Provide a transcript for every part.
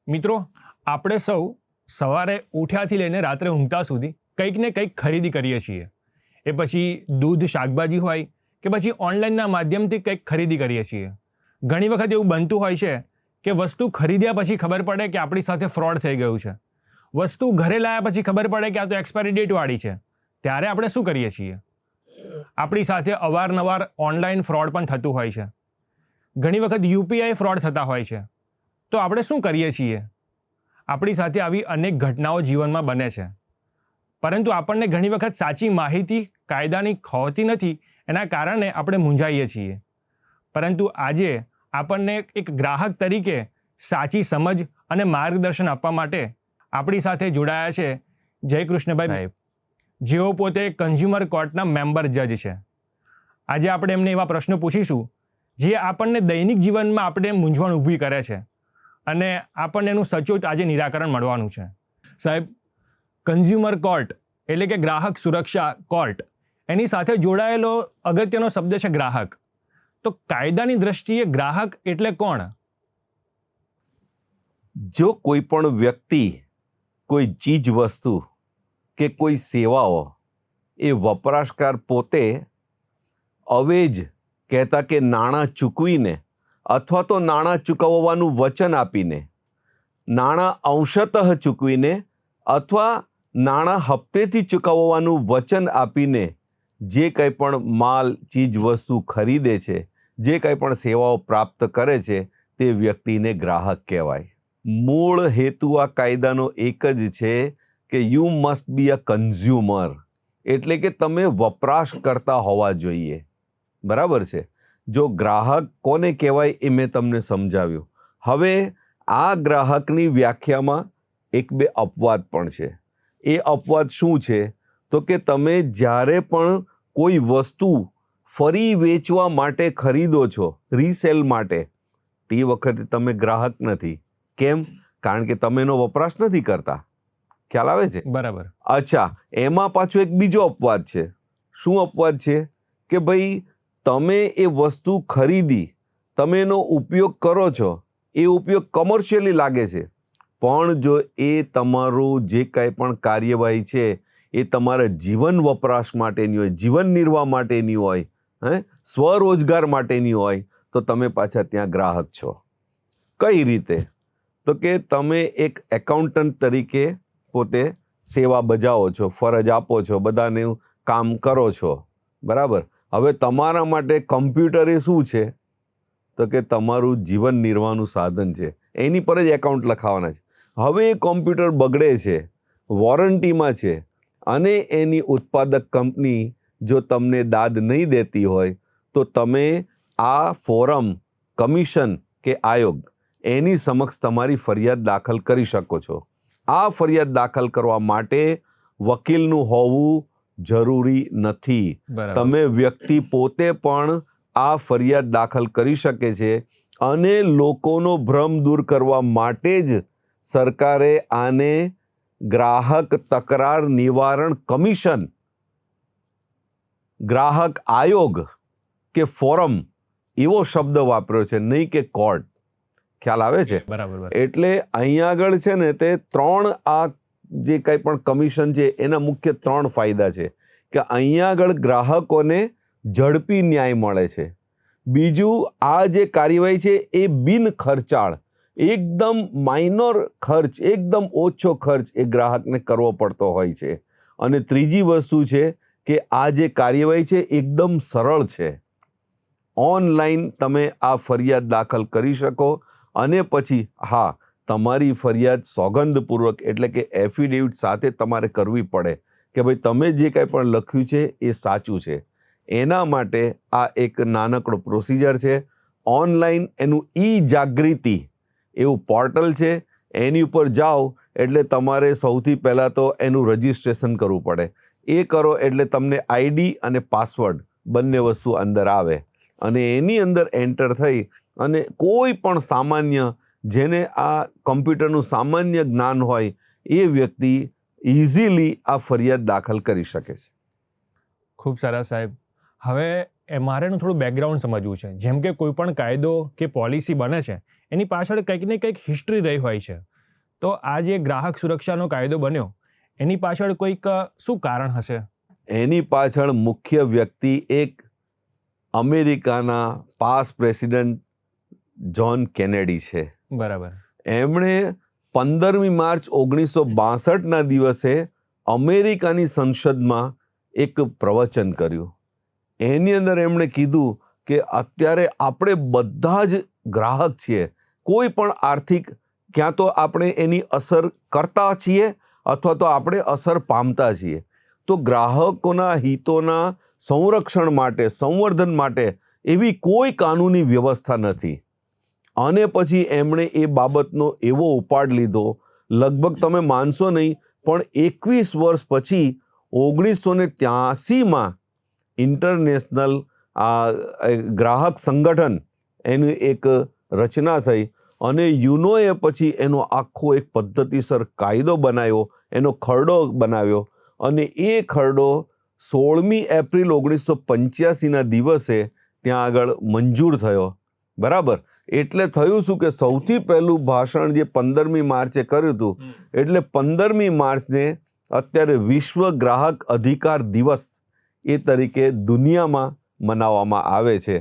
મિત્રો, આપણે સૌ સવારે ઉઠ્યાથી લઈને રાત્રે ઊંઘતા સુધી કંઈક ને કંઈક ખરીદી કરીએ છીએ. એ પછી દૂધ, શાકભાજી હોય કે પછી ઓનલાઈનના માધ્યમથી કંઈક ખરીદી કરીએ છીએ. ઘણી વખત એવું બનતું હોય છે કે વસ્તુ ખરીદ્યા પછી ખબર પડે કે આપણી સાથે ફ્રોડ થઈ ગયું છે. વસ્તુ ઘરે લાવ્યા પછી ખબર પડે કે આ તો એક્સપાયરી ડેટ વાળી છે. ત્યારે આપણે શું કરીએ છીએ? આપણી સાથે અવારનવાર ઓનલાઈન ફ્રોડ પણ થતું હોય છે. ઘણી વખત યુપીઆઈ ફ્રોડ થતા હોય છે. તો આપણે શું કરીએ છીએ? આપણી સાથે આવી અનેક ઘટનાઓ જીવનમાં બને છે, પરંતુ આપણને ઘણી વખત સાચી માહિતી કાયદાની હોતી નથી. એના કારણે આપણે મૂંઝાઈએ છીએ. પરંતુ આજે આપણને એક ગ્રાહક તરીકે સાચી સમજ અને માર્ગદર્શન આપવા માટે આપણી સાથે જોડાયા છે જયકૃષ્ણભાઈ સાહેબ, જેઓ પોતે કન્ઝ્યુમર કોર્ટના મેમ્બર જજ છે. આજે આપણે એમને એવા પ્રશ્નો પૂછીશું જે આપણને દૈનિક જીવનમાં આપણે મૂંઝવણ ઊભી કરે છે અને આપણને એનું સચોટ આજે નિરાકરણ મળવાનું છે. સાહેબ, કન્ઝ્યુમર કોર્ટ એટલે કે ગ્રાહક સુરક્ષા કોર્ટ, એની સાથે જોડાયેલો અગત્યનો શબ્દ છે ગ્રાહક. તો કાયદાની દ્રષ્ટિએ ગ્રાહક એટલે કોણ? જો કોઈ પણ વ્યક્તિ કોઈ ચીજ વસ્તુ કે કોઈ સેવાઓ એ વપરાશકાર પોતે અવેજ કહેતા કે નાણાં ચૂકવીને અથવા તો નાણાં ચૂકવવાનું વચન આપીને, નાણાં અંશતઃ ચૂકવીને અથવા નાણાં હપ્તેથી ચૂકવવાનું વચન આપીને જે કંઈ પણ માલ, ચીજ વસ્તુ ખરીદે છે, જે કંઈ પણ સેવાઓ પ્રાપ્ત કરે છે, તે વ્યક્તિને ગ્રાહક કહેવાય. મૂળ હેતુ આ કાયદાનો એક જ છે કે you must be a consumer, એટલે કે તમે વપરાશ કરતા હોવા જોઈએ. બરાબર છે? જો ગ્રાહક કોને કહેવાય એ મેં તમને સમજાવ્યું. હવે આ ગ્રાહકની વ્યાખ્યામાં એક બે અપવાદ પણ છે. એ અપવાદ શું છે? તો કે તમે જ્યારે પણ કોઈ વસ્તુ ફરી વેચવા માટે ખરીદો છો, રીસેલ માટે, તે વખતે તમે ગ્રાહક નથી. કેમ? કારણ કે તમે એનો વપરાશ નથી કરતા. ખ્યાલ આવે છે? બરાબર. અચ્છા, એમાં પાછો એક બીજો અપવાદ છે. શું અપવાદ છે? કે ભાઈ તમે એ વસ્તુ ખરીદી, તમે એનો ઉપયોગ કરો છો, એ ઉપયોગ કમર્શિયલી લાગે છે, પણ જો એ તમારું જે કાંઈ પણ કાર્યવાહી છે એ તમારા જીવન વપરાશ માટેની હોય, જીવન નિર્વાહ માટેની હોય, સ્વરોજગાર માટેની હોય, તો તમે પાછા ત્યાં ગ્રાહક છો. કઈ રીતે? તો કે તમે એક એકાઉન્ટન્ટ તરીકે પોતે સેવા બજાવો છો, ફરજ આપો છો, બધાનું કામ કરો છો. બરાબર? હવે તમારા માટે કમ્પ્યુટર એ શું છે? તો કે તમારું જીવન નિર્વાહનું સાધન છે. એની પર જ એકાઉન્ટ લખાવાના છે. હવે એ કોમ્પ્યુટર બગડે છે, વોરંટીમાં છે, અને એની ઉત્પાદક કંપની જો તમને દાદ નહીં દેતી હોય, તો તમે આ ફોરમ, કમિશન કે આયોગ, એની સમક્ષ તમારી ફરિયાદ દાખલ કરી શકો છો. આ ફરિયાદ દાખલ કરવા માટે વકીલનું હોવું જરૂરી નથી. તમે વ્યક્તિ પોતે પણ આ ફરિયાદ દાખલ કરી શકે છે. અને લોકોનો ભ્રમ દૂર કરવા માટે જ સરકારે આને ગ્રાહક તકરાર નિવારણ કમિશન, ગ્રાહક આયોગ કે ફોરમ એવો શબ્દ વાપર્યો છે, નહીં કે કોર્ટ. ખ્યાલ આવે છે? બરાબર. એટલે અહીંયા આગળ છે ને તે ત્રણ, આ જે કંઈ પણ કમિશન છે એના મુખ્ય ત્રણ ફાયદા છે કે અહીંયા આગળ ગ્રાહકોને ઝડપી ન્યાય મળે છે. બીજું, આ જે કાર્યવાહી છે એ બિન ખર્ચાળ, એકદમ માઇનોર ખર્ચ, એકદમ ઓછો ખર્ચ એ ગ્રાહકને કરવો પડતો હોય છે. અને ત્રીજી વસ્તુ છે કે આ જે કાર્યવાહી છે એકદમ સરળ છે. ઓનલાઈન તમે આ ફરિયાદ દાખલ કરી શકો. અને પછી હા, તમારી ફરિયાદ સોગંદપૂર્વક એટલે કે એફિડેવિટ સાથે તમારે કરવી પડે કે ભાઈ તમે જે કાંઈ પણ લખ્યું છે એ સાચું છે. એના માટે આ એક નાનકડો પ્રોસિજર છે. ઓનલાઈન એનું જાગૃતિ એવું પોર્ટલ છે. એની ઉપર જાઓ એટલે તમારે સૌથી પહેલાં તો એનું રજિસ્ટ્રેશન કરવું પડે. એ કરો એટલે તમને આઈડી અને પાસવર્ડ બંને વસ્તુ અંદર આવે, અને એની અંદર એન્ટર થઈ અને કોઈ પણ સામાન્ય, જેને આ કમ્પ્યુટરનું સામાન્ય જ્ઞાન હોય, એ વ્યક્તિ ઇઝીલી આ ફરિયાદ દાખલ કરી શકે છે. ખૂબ સરસ સાહેબ. હવે મારે એનું થોડું બેકગ્રાઉન્ડ સમજવું છે. જેમ કે કોઈ પણ કાયદો કે પોલિસી બને છે, એની પાછળ કંઈક ને કંઈક હિસ્ટ્રી રહી હોય છે. તો આ જે ગ્રાહક સુરક્ષાનો કાયદો બન્યો એની પાછળ કોઈક શું કારણ હશે? એની પાછળ મુખ્ય વ્યક્તિ એક અમેરિકાના પાસ પ્રેસિડેન્ટ જ્હોન કેનેડી છે. બરાબર. એમણે 15મી માર્ચ 1962ના દિવસે અમેરિકાની સંસદમાં એક પ્રવચન કર્યું. એની અંદર એમણે કીધું કે અત્યારે આપણે બધા જ ગ્રાહક છીએ. કોઈ પણ આર્થિક ક્યાં તો આપણે એની અસર કરતા છીએ અથવા તો આપણે અસર પામતા છીએ. તો ગ્રાહકોના હિતોના સંરક્ષણ માટે, સંવર્ધન માટે એવી કોઈ કાનૂની વ્યવસ્થા નથી. અને પછી એમણે એ બાબતનો એવો ઉપાડ લીધો, લગભગ તમે માનશો નહીં પણ 21 વર્ષ પછી 1983માં ઇન્ટરનેશનલ ગ્રાહક સંગઠન એની એક રચના થઈ અને યુનોએ પછી એનો આખો એક પદ્ધતિસર કાયદો બનાવ્યો, એનો ખરડો બનાવ્યો અને એ ખરડો 16મી એપ્રિલ 1985ના દિવસે ત્યાં આગળ મંજૂર થયો. બરાબર. એટલે થયું શું કે સૌથી પહેલું ભાષણ જે 15મી માર્ચે કર્યું હતું, એટલે 15મી માર્ચને અત્યારે વિશ્વ ગ્રાહક અધિકાર દિવસ એ તરીકે દુનિયામાં મનાવવામાં આવે છે.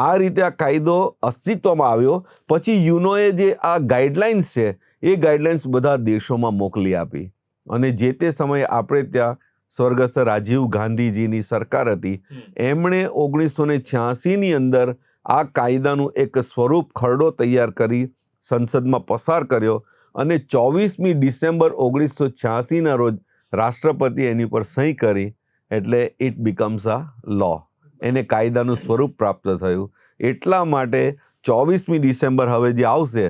આ રીતે આ કાયદો અસ્તિત્વમાં આવ્યો. પછી યુનોએ જે આ ગાઈડલાઇન્સ છે એ ગાઈડલાઇન્સ બધા દેશોમાં મોકલી આપી અને જે તે સમયે આપણે ત્યાં સ્વર્ગસ્થ રાજીવ ગાંધીજીની સરકાર હતી. એમણે 1986ની અંદર આ કાયદાનું એક સ્વરૂપ ખરડો તૈયાર કરી સંસદમાં પસાર કર્યો અને 24મી ડિસેમ્બર 1986ના રોજ રાષ્ટ્રપતિ એની પર સહી કરી. એટલે ઇટ બીકમ્સ અ લો. એને કાયદાનું સ્વરૂપ પ્રાપ્ત થયું. એટલા માટે 24મી ડિસેમ્બર હવે જે આવશે,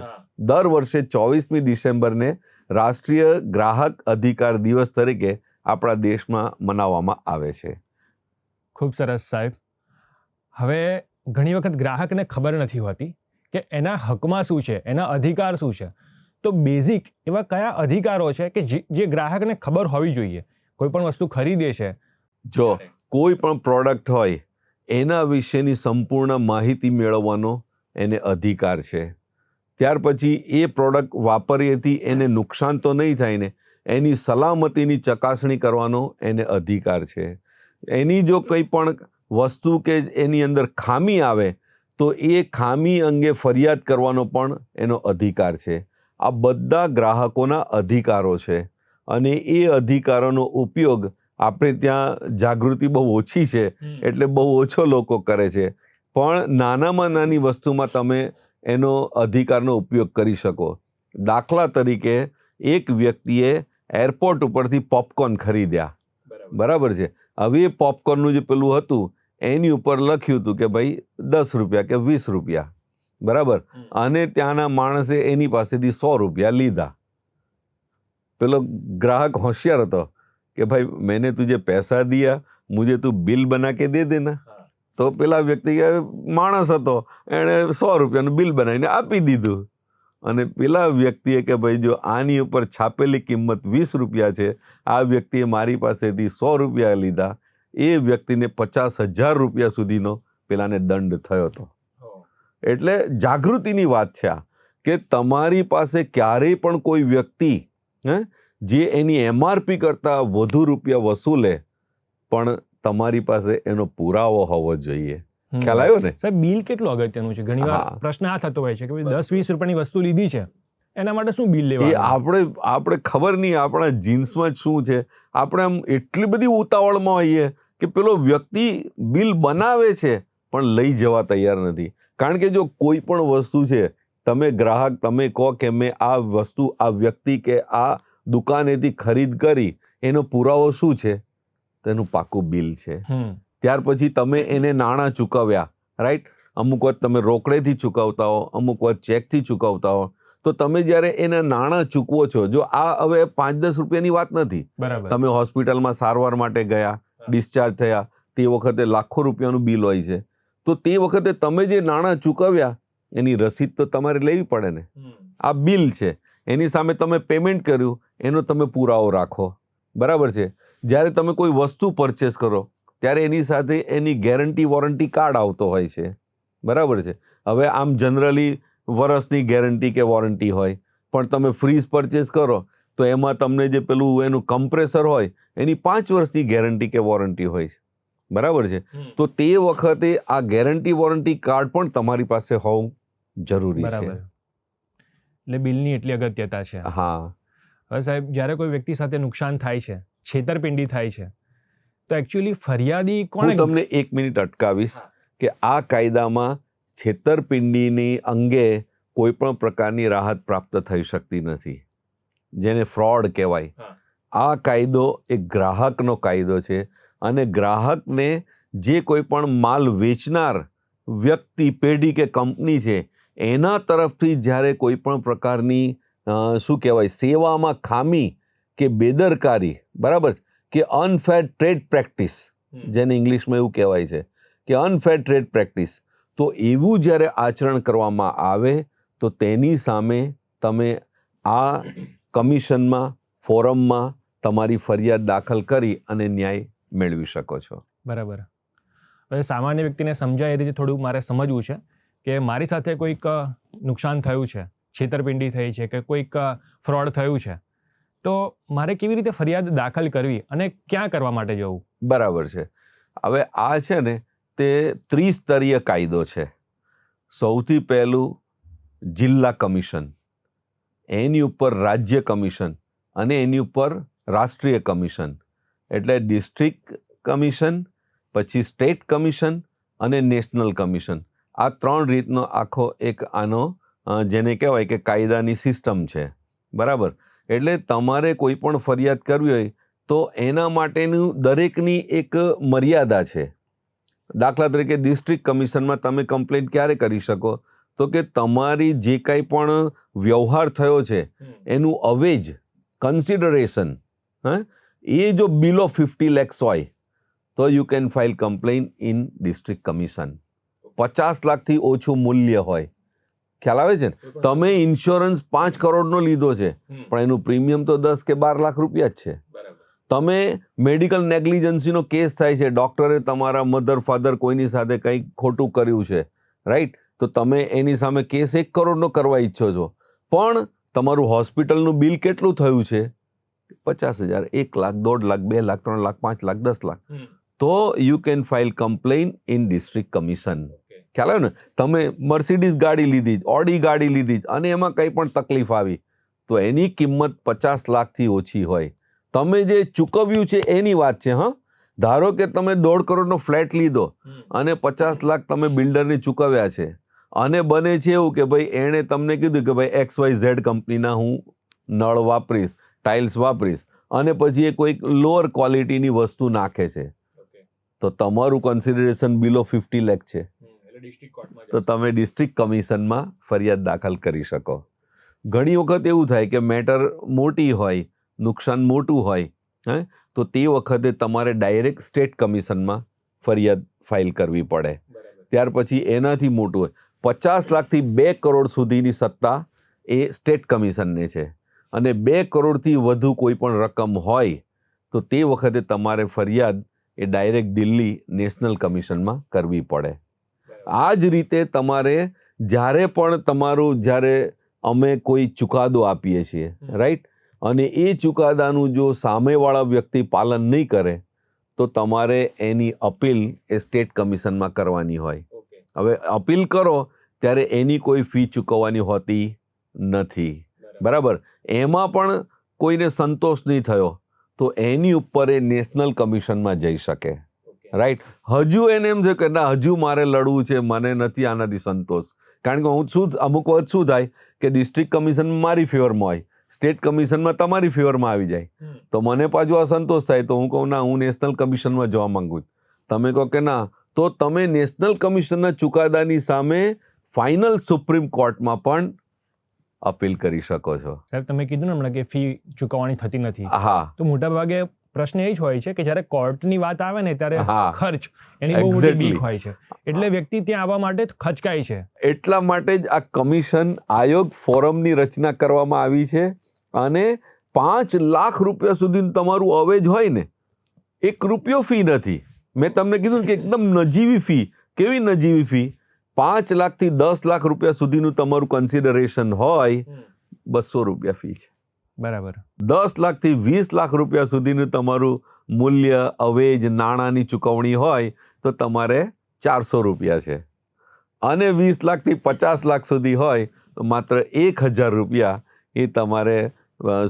દર વર્ષે 24મી ડિસેમ્બરને રાષ્ટ્રીય ગ્રાહક અધિકાર દિવસ તરીકે આપણા દેશમાં મનાવવામાં આવે છે. ખૂબ સરસ સાહેબ. હવે ઘણી વખત ગ્રાહકને ખબર નથી હોતી કે એના હકમાં શું છે, એના અધિકાર શું છે. તો બેઝિક એવા કયા અધિકારો છે કે જે ગ્રાહકને ખબર હોવી જોઈએ? કોઈ પણ વસ્તુ ખરીદે છે, જો કોઈ પણ પ્રોડક્ટ હોય એના વિશેની સંપૂર્ણ માહિતી મેળવવાનો એને અધિકાર છે. ત્યાર પછી એ પ્રોડક્ટ વાપર્યેથી એને નુકસાન તો નહીં થાય ને, એની સલામતીની ચકાસણી કરવાનો એને અધિકાર છે. એની જો કંઈ પણ વસ્તુ કે એની અંદર ખામી આવે તો એ ખામી અંગે ફરિયાદ કરવાનો પણ એનો અધિકાર છે. આ બધા ગ્રાહકોના અધિકારો છે અને એ અધિકારોનો ઉપયોગ આપણે ત્યાં જાગૃતિ બહુ ઓછી છે એટલે બહુ ઓછો લોકો કરે છે. પણ નાનામાં નાની વસ્તુમાં તમે એનો અધિકારનો ઉપયોગ કરી શકો. દાખલા તરીકે એક વ્યક્તિએ એરપોર્ટ ઉપરથી પોપકોર્ન ખરીદ્યા. બરાબર છે. હવે એ પોપકોર્નનું જે પેલું હતું એની ઉપર લખ્યું હતું કે ભાઈ 10 રૂપિયા કે 20 રૂપિયા. બરાબર. અને ત્યાંના માણસે એની પાસેથી 100 રૂપિયા લીધા. પેલો ગ્રાહક હોશિયાર હતો કે ભાઈ मैंने तुझे पैसा दिया, मुझे तू बिल बना के दे देना. તો પેલા વ્યક્તિ માણસ હતો, એણે 100 રૂપિયાનું બિલ બનાવીને આપી દીધું. અને પેલા વ્યક્તિએ કે ભાઈ જો આની ઉપર છાપેલી કિંમત 20 રૂપિયા છે, આ વ્યક્તિએ મારી પાસેથી 100 રૂપિયા લીધા, એ વ્યક્તિને 50,000 રૂપિયા સુધીનો પેલાને દંડ થયો હતો. એટલે જાગૃતિની વાત છે આ, કે તમારી પાસે ક્યારેય પણ કોઈ વ્યક્તિ જે એની MRP કરતાં વધુ રૂપિયા વસૂલે પણ તમારી પાસે એનો પુરાવો હોવો જોઈએ. ખ્યાલ આવ્યો ને? સાહેબ, બિલ કેટલું અગત્યનું છે? ઘણીવાર પ્રશ્ન આ થતો હોય છે કે 10-20 રૂપિયાની વસ્તુ લીધી છે, એના માટે શું બિલ લેવા? એ આપણે ખબર નહીં આપણા જીન્સમાં શું છે. આપણે આમ એટલી બધી ઉતાવળમાં હોઈએ કે પેલો વ્યક્તિ બિલ બનાવે છે પણ લઈ જવા તૈયાર નથી. કારણ કે જો કોઈ પણ વસ્તુ છે, તમે ગ્રાહક તમે કહો કે મેં આ વસ્તુ આ વ્યક્તિ કે આ દુકાનેથી ખરીદ કરી, એનો પુરાવો શું છે? તો એનું પાકું બિલ છે. ત્યાર પછી તમે એને નાણાં ચૂકવ્યા, રાઈટ? અમુક વખત તમે રોકડેથી ચૂકવતા હો, અમુક વખત ચેકથી ચૂકવતા હો. તો તમે જ્યારે એના નાણાં ચૂકવો છો, જો આ હવે 5-10 રૂપિયાની વાત નથી. તમે હોસ્પિટલમાં સારવાર માટે ગયા, ડિસ્ચાર્જ થયા, તે વખતે લાખો રૂપિયાનું બિલ હોય છે. તો તે વખતે તમે જે નાણાં ચૂકવ્યા એની રસીદ તો તમારે લેવી પડે ને. આ બિલ છે, એની સામે તમે પેમેન્ટ કર્યું, એનો તમે પુરાવો રાખો. બરાબર છે. જ્યારે તમે કોઈ વસ્તુ પરચેસ કરો ત્યારે એની સાથે એની ગેરંટી વોરંટી કાર્ડ આવતો હોય છે. બરાબર છે. હવે આમ જનરલી વર્ષની ગેરંટી કે વોરંટી હોય, પણ તમે ફ્રીજ પરચેસ કરો તો એમાં તમને જે પેલું એનું કમ્પ્રેસર હોય એની 5 વર્ષની ગેરંટી કે વોરંટી હોય છે, બરાબર છે. તો તે વખતે આ ગેરંટી વોરંટી કાર્ડ પણ તમારી પાસે હોવું જરૂરી છે. બરાબર. એટલે બિલની એટલી અગત્યતા છે. હા. હવે સાહેબ, જ્યારે કોઈ વ્યક્તિ સાથે નુકસાન થાય છે, છેતરપિંડી થાય છે, તો એકચ્યુઅલી ફરિયાદી કોણ? હું તમને 1 મિનિટ અટકાવીશ કે આ કાયદામાં છેતરપિંડીની અંગે કોઈ પણ પ્રકારની રાહત પ્રાપ્ત થઈ શકતી નથી, જેને ફ્રોડ કહેવાય. આ કાયદો એક ગ્રાહકનો કાયદો છે અને ગ્રાહકને જે કોઈ પણ માલ વેચનાર વ્યક્તિ, પેઢી કે કંપની છે એના તરફથી જ્યારે કોઈ પણ પ્રકારની શું કહેવાય, સેવામાં ખામી કે બેદરકારી, બરાબર, કે અનફેર ટ્રેડ પ્રેક્ટિસ, જેને ઇંગ્લિશમાં એવું કહેવાય છે કે અનફેર ટ્રેડ પ્રેક્ટિસ, તો એવું જ્યારે આચરણ કરવામાં આવે તો તેની સામે તમે આ કમિશનમાં, ફોરમમાં તમારી ફરિયાદ દાખલ કરી અને ન્યાય મેળવી શકો છો. બરાબર. હવે સામાન્ય વ્યક્તિને સમજાય એ રીતે થોડું મારે સમજવું છે કે મારી સાથે કોઈક નુકસાન થયું છે, છેતરપિંડી થઈ છે કે કોઈક ફ્રોડ થયું છે, તો મારે કેવી રીતે ફરિયાદ દાખલ કરવી અને ક્યાં કરવા માટે જવું? બરાબર છે. હવે આ છે ને તે ત્રિસ્તરીય કાયદો છે. સૌથી પહેલું જિલ્લા કમિશન, એની ઉપર રાજ્ય કમિશન અને એની ઉપર રાષ્ટ્રીય કમિશન. એટલે ડિસ્ટ્રિક્ટ કમિશન, પછી સ્ટેટ કમિશન અને નેશનલ કમિશન. આ 3 રીતનો આખો એક આનો જેને કહેવાય કે કાયદાની સિસ્ટમ છે, બરાબર. એટલે તમારે કોઈ પણ ફરિયાદ કરવી હોય તો એના માટેનું દરેકની એક મર્યાદા છે. દાખલા તરીકે ડિસ્ટ્રિક્ટ કમિશનમાં તમે કમ્પ્લેન્ટ ક્યારે કરી શકો? તો કે તમારી જે કાંઈ પણ વ્યવહાર થયો છે એનું અવેજ, કન્સિડરેશન, એ જો બિલો 50 lakhs હોય તો you can file complaint in district commission. 50 લાખથી ઓછું મૂલ્ય હોય, ખ્યાલ આવે છે ને? તમે ઇન્સ્યોરન્સ 5 કરોડનો લીધો છે પણ એનું પ્રીમિયમ તો 10 કે 12 લાખ રૂપિયા જ છે. તમે મેડિકલ નેગ્લિજન્સીનો કેસ થાય છે, ડૉક્ટરે તમારા મધર ફાધર કોઈની સાથે કંઈક ખોટું કર્યું છે, રાઈટ, તો તમે એની સામે કેસ 1 કરોડનો કરવા ઈચ્છો છો, પણ તમારું હોસ્પિટલનું બિલ કેટલું થયું છે? 50,000, 1 લાખ, 1.5 લાખ, 2 લાખ, 3 લાખ, 5 લાખ, 10 લાખ. તો you can file complaint in district commission. ખ્યાલ આવ્યો ને? તમે મર્સિડીઝ ગાડી લીધી, ઓડી ગાડી લીધી અને એમાં કંઈ પણ તકલીફ આવી તો એની કિંમત 50 લાખથી ઓછી હોય. તમે જે ચૂકવ્યું છે એની વાત છે. ધારો કે તમે 1.5 કરોડનો ફ્લેટ લીધો અને 50 લાખ તમે બિલ્ડરને ચૂકવ્યા છે અને બને છે એવું કે ભાઈ એણે તમને કીધું કે ભાઈ XYZ કંપનીના હું નળ વાપરીશ, ટાઇલ્સ વાપરીશ, અને પછી એ કોઈક લોઅર ક્વોલિટીની વસ્તુ નાખે છે, તો તમારું કન્સિડરેશન બિલો 50 લાખ છે, તો તમે ડિસ્ટ્રિક્ટ કમિશનમાં ફરિયાદ દાખલ કરી શકો. ઘણી વખત એવું થાય કે મેટર મોટી હોય, નુકસાન મોટું હોય, તો તે વખતે તમારે ડાયરેક્ટ સ્ટેટ કમિશનમાં ફરિયાદ ફાઇલ કરવી પડે. ત્યાર પછી એનાથી મોટું હોય 50 લાખથી 2 કરોડ સુધીની સત્તા એ સ્ટેટ કમિશનને છે, અને 2 કરોડથી વધુ કોઈ પણ રકમ હોય તો તે વખતે તમારે ફરિયાદ એ ડાયરેક્ટ દિલ્હી નેશનલ કમિશનમાં કરવી પડે. આ જ રીતે તમારે જ્યારે પણ જ્યારે અમે કોઈ ચુકાદો આપીએ છીએ, રાઈટ, અને એ ચુકાદાનું જો સામેવાળા વ્યક્તિ પાલન નહીં કરે તો તમારે એની અપીલ એ સ્ટેટ કમિશનમાં કરવાની હોય. હવે અપીલ કરો ત્યારે એની કોઈ ફી ચૂકવવાની હોતી નથી, બરાબર. એમાં પણ કોઈને સંતોષ નહીં થયો તો એની ઉપર એ નેશનલ કમિશનમાં જઈ શકે, રાઈટ. હજુ એને એમ છે કે ના, હજુ મારે લડવું છે, મને નથી આનાથી સંતોષ, કારણ કે અમુક વખત શું થાય કે ડિસ્ટ્રિક્ટ કમિશન મારી ફેવરમાં હોય, સ્ટેટ કમિશનમાં તમારી ફેવરમાં આવી જાય, તો મને પાછું અસંતોષ થાય, તો હું કહું ના, હું નેશનલ કમિશનમાં જવા માંગુ છું. તમે કહો કે ના, તો તમે નેશનલ કમિશનના ચુકાદાની સામે ફાઇનલ સુપ્રીમ કોર્ટમાં પણ અપીલ કરી શકો છો. સાહેબ, તમે કીધું ને હમણાં કે ફી ચૂકવવાની થતી નથી. હા. તો મોટા ભાગે પ્રશ્ન એ જ હોય છે કે જ્યારે કોર્ટની વાત આવે ને ત્યારે ખર્ચ એની બહુ મોટી Exactly. બીક હોય છે, એટલે વ્યક્તિ ત્યાં આવવા માટે ખચકાય છે. એટલા માટે જ આ કમિશન આયોગ ફોરમની રચના કરવામાં આવી છે, અને 5 લાખ રૂપિયા સુધીનું તમારું અવેજ હોય ને, 1 રૂપિયો ફી નથી. મેં તમને કીધું કે એકદમ નજીવી ફી. કેવી નજીવી ફી? 5 લાખથી 10 લાખ રૂપિયા સુધીનું તમારું કન્સિડરેશન હોય ₹200 ફી છે. બરાબર. 10 લાખથી 20 લાખ રૂપિયા સુધીનું તમારું મૂલ્ય અવેજ નાણાંની ચૂકવણી હોય તો તમારે ₹400 છે, અને 20 લાખથી 50 લાખ સુધી હોય તો માત્ર ₹1000 એ તમારે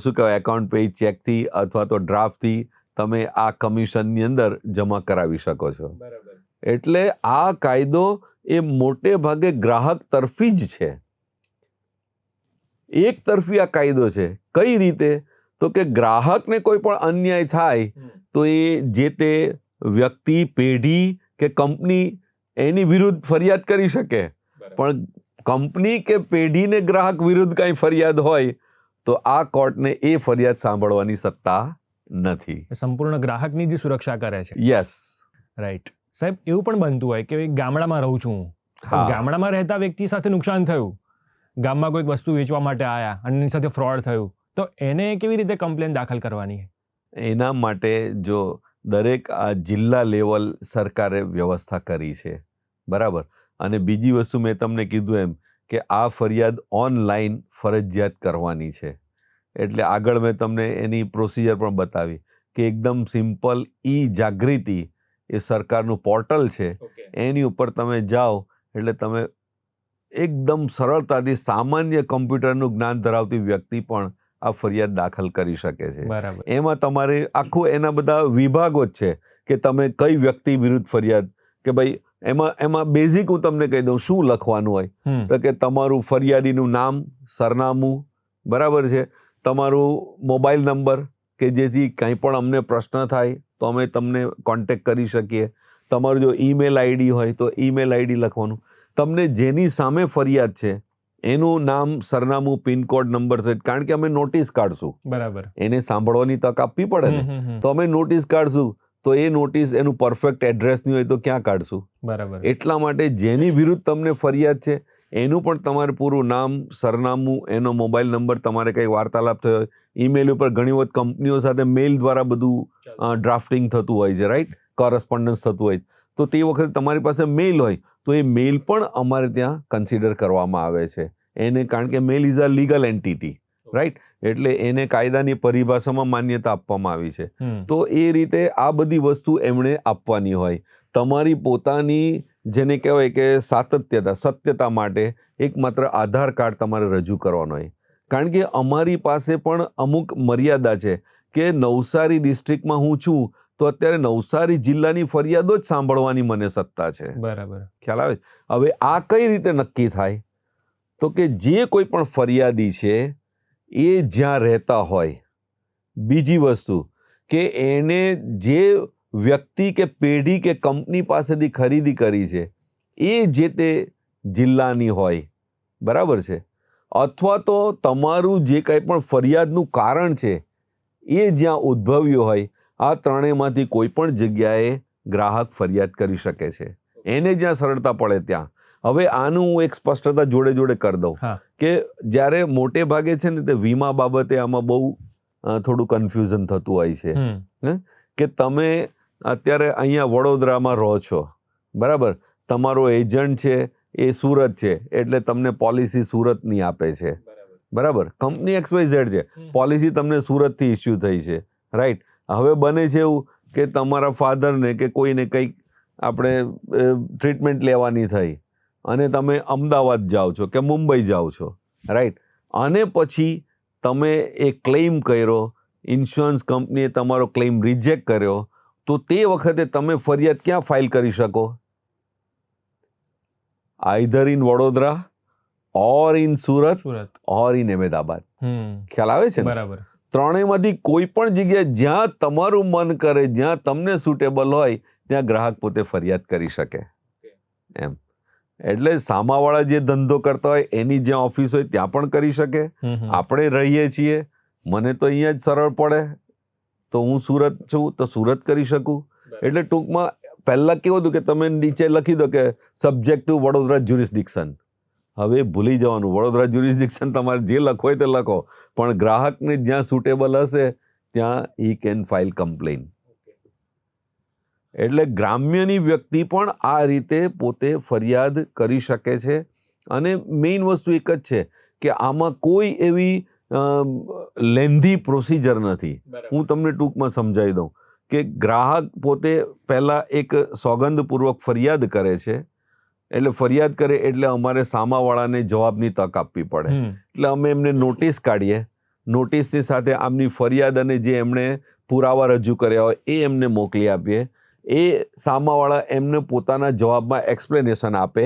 શું કહેવાય એકાઉન્ટ પે ચેકથી અથવા તો ડ્રાફ્ટથી તમે આ કમિશનની અંદર જમા કરાવી શકો છો. એટલે આ કાયદો એ મોટે ભાગે ગ્રાહક તરફી જ છે, એક તરફી આ કાયદો છે. કઈ રીતે? તો કે ગ્રાહકને કોઈ પણ અન્યાય થાય તો એ જે તે વ્યક્તિ, પેઢી કે કંપની એની વિરુદ્ધ ફરિયાદ કરી શકે, પણ કંપની કે પેઢીને ગ્રાહક વિરુદ્ધ કાંઈ ફરિયાદ હોય તો આ કોર્ટને એ ફરિયાદ સાંભળવાની સત્તા નથી. સંપૂર્ણ ગ્રાહકની જ સુરક્ષા કરે છે. Yes, right. સાહેબ, એવું પણ બનતું હોય કે ગામડામાં રહું છું હું, હા. ગામડામાં રહેતા વ્યક્તિ સાથે નુકસાન થયું, ગામમાં કોઈક વસ્તુ વેચવા માટે આવ્યા અને એની સાથે ફ્રોડ થયું, તો એને કેવી રીતે કમ્પ્લેન દાખલ કરવાની? એના માટે જો દરેક આ જિલ્લા લેવલ સરકારે વ્યવસ્થા કરી છે, બરાબર. અને બીજી વસ્તુ મેં તમને કીધું એમ કે આ ફરિયાદ ઓનલાઈન ફરજિયાત કરવાની છે. એટલે આગળ મેં તમને એની પ્રોસિજર પણ બતાવી કે એકદમ સિમ્પલ જાગૃતિ એ સરકારનું પોર્ટલ છે, એની ઉપર તમે જાઓ એટલે તમે એકદમ સરળતાથી સામાન્ય કમ્પ્યુટરનું જ્ઞાન ધરાવતી વ્યક્તિ પણ આ ફરિયાદ દાખલ કરી શકે છે. બરાબર. એમાં તમારે આખું એના બધા વિભાગો જ છે કે તમે કઈ વ્યક્તિ વિરુદ્ધ ફરિયાદ, કે ભાઈ એમાં બેઝિક હું તમને કહી દઉં શું લખવાનું હોય તો કે તમારું ફરિયાદીનું નામ, સરનામું, બરાબર છે, તમારું મોબાઈલ નંબર કે જેથી કંઈ પણ અમને પ્રશ્ન થાય તો અમે તમને કોન્ટેક્ટ કરી શકીએ, તમારું જો ઈમેલ આઈડી હોય તો ઈમેલ આઈડી લખવાનું, તમને જેની સામે ફરિયાદ છે એનું નામ, સરનામું, પિનકોડ, નંબર છે, કારણ કે અમે નોટિસ કાઢશું. બરાબર. એને સાંભળવાની તક આપવી પડે ને, તો અમે નોટિસ કાઢશું તો એ નોટિસ એનું પરફેક્ટ એડ્રેસ નહીં હોય તો ક્યાં કાઢશું? બરાબર. એટલા માટે જેની વિરુદ્ધ તમને ફરિયાદ છે એનું પણ તમારે પૂરું નામ, સરનામું, એનો મોબાઈલ નંબર, તમારે કંઈ વાર્તાલાપ થયો હોય, ઈમેલ ઉપર ઘણી વખત કંપનીઓ સાથે મેલ દ્વારા બધું ડ્રાફ્ટિંગ થતું હોય છે, રાઈટ, કોરસ્પોન્ડન્સ થતું હોય, તો તે વખતે તમારી પાસે મેલ હોય તો એ મેલ પણ અમારે ત્યાં કન્સિડર કરવામાં આવે છે એને, કારણ કે mail is a legal entity, right, એટલે એને કાયદાની પરિભાષામાં માન્યતા આપવામાં આવી છે. તો એ રીતે આ બધી વસ્તુ એમણે આપવાની હોય. તમારી પોતાની જેને કહેવાય કે સાતત્યતા, સત્યતા માટે એકમાત્ર આધાર કાર્ડ તમારે રજૂ કરવાનો હોય, કારણ કે અમારી પાસે પણ અમુક મર્યાદા છે કે નવસારી ડિસ્ટ્રિક્ટમાં હું છું તો અત્યારે નવસારી જિલ્લાની ફરિયાદો જ સાંભળવાની મને સત્તા છે. બરાબર. ખ્યાલ આવે? હવે આ કઈ રીતે નક્કી થાય? તો કે જે કોઈ પણ ફરિયાદી છે એ જ્યાં રહેતા હોય, બીજી વસ્તુ કે એને જે વ્યક્તિ કે પેઢી કે કંપની પાસેથી ખરીદી કરી છે એ જે તે જિલ્લાની હોય, બરાબર છે, અથવા તો તમારું જે કંઈ પણ ફરિયાદનું કારણ છે એ જ્યાં ઉદ્ભવ્યું હોય, આ ત્રણેયમાંથી કોઈ પણ જગ્યાએ ગ્રાહક ફરિયાદ કરી શકે છે, એને જ્યાં સરળતા પડે ત્યાં. હવે આનું હું એક સ્પષ્ટતા જોડે જોડે કરી દઉં કે જ્યારે મોટે ભાગે છે ને તે વીમા બાબતે આમાં બહુ થોડું કન્ફ્યુઝન થતું હોય છે કે તમે અત્યારે અહીંયા વડોદરામાં રહો છો, બરાબર, તમારો એજન્ટ છે એ સુરત છે એટલે તમને પોલિસી સુરતની આપે છે, બરાબર, કંપની XYZ છે, પોલિસી તમને સુરતથી ઇસ્યુ થઈ છે, રાઈટ. હવે બને છે એવું કે તમારા ફાધરને કે કોઈને કંઈક આપણે ટ્રીટમેન્ટ લેવાની થઈ અને તમે અમદાવાદ જાઓ છો કે મુંબઈ જાઓ છો, રાઈટ, અને પછી તમે એ ક્લેમ કર્યો, ઇન્સ્યોરન્સ કંપનીએ તમારો ક્લેમ રિજેક્ટ કર્યો, તો તે વખતે તમે ફરિયાદ ક્યાં ફાઇલ કરી શકો? Either in Vadodara or in Surat or in Ahmedabad. ખ્યાલ આવે છે ને? બરાબર. ત્રણેયમાંથી કોઈ પણ જગ્યાએ જ્યાં તમારું મન કરે, જ્યાં તમને સુટેબલ હોય ત્યાં ગ્રાહક પોતે ફરિયાદ કરી શકે એમ. એટલે સામાવાળા જે ધંધો કરતા હોય એની જ્યાં ઓફિસ હોય ત્યાં પણ કરી શકે. આપણે રહીએ છીએ, મને તો અહીંયા જ સરળ પડે તો હું સુરત છું તો સુરત કરી શકું. એટલે ટૂંકમાં પહેલાં કેવું હતું કે તમે નીચે લખી દો કે સબ્જેક્ટ ટુ વડોદરા જ્યુરિસ્ડિક્શન. હવે ભૂલી જવાનું, વડોદરા જ્યુરિસ્ડિક્શન તમારે જે લખો હોય તે લખો, પણ ગ્રાહકને જ્યાં સુટેબલ હશે ત્યાં હી કેન ફાઇલ કમ્પ્લેન. એટલે ગ્રામ્યની વ્યક્તિ પણ આ રીતે પોતે ફરિયાદ કરી શકે છે. અને મેઇન વસ્તુ એક જ છે કે આમાં કોઈ એવી લેન્ધી પ્રોસિજર નથી. હું તમને ટૂંકમાં સમજાવી દઉં કે ગ્રાહક પોતે પહેલાં એક સોગંદપૂર્વક ફરિયાદ કરે છે, એટલે ફરિયાદ કરે એટલે અમારે સામાવાળાને જવાબની તક આપવી પડે. એટલે અમે એમને નોટિસ કાઢીએ, નોટિસની સાથે આમની ફરિયાદ અને જે એમણે પુરાવા રજૂ કર્યા હોય એ એમને મોકલી આપીએ. એ સામાવાળા એમને પોતાના જવાબમાં એક્સપ્લેનેશન આપે,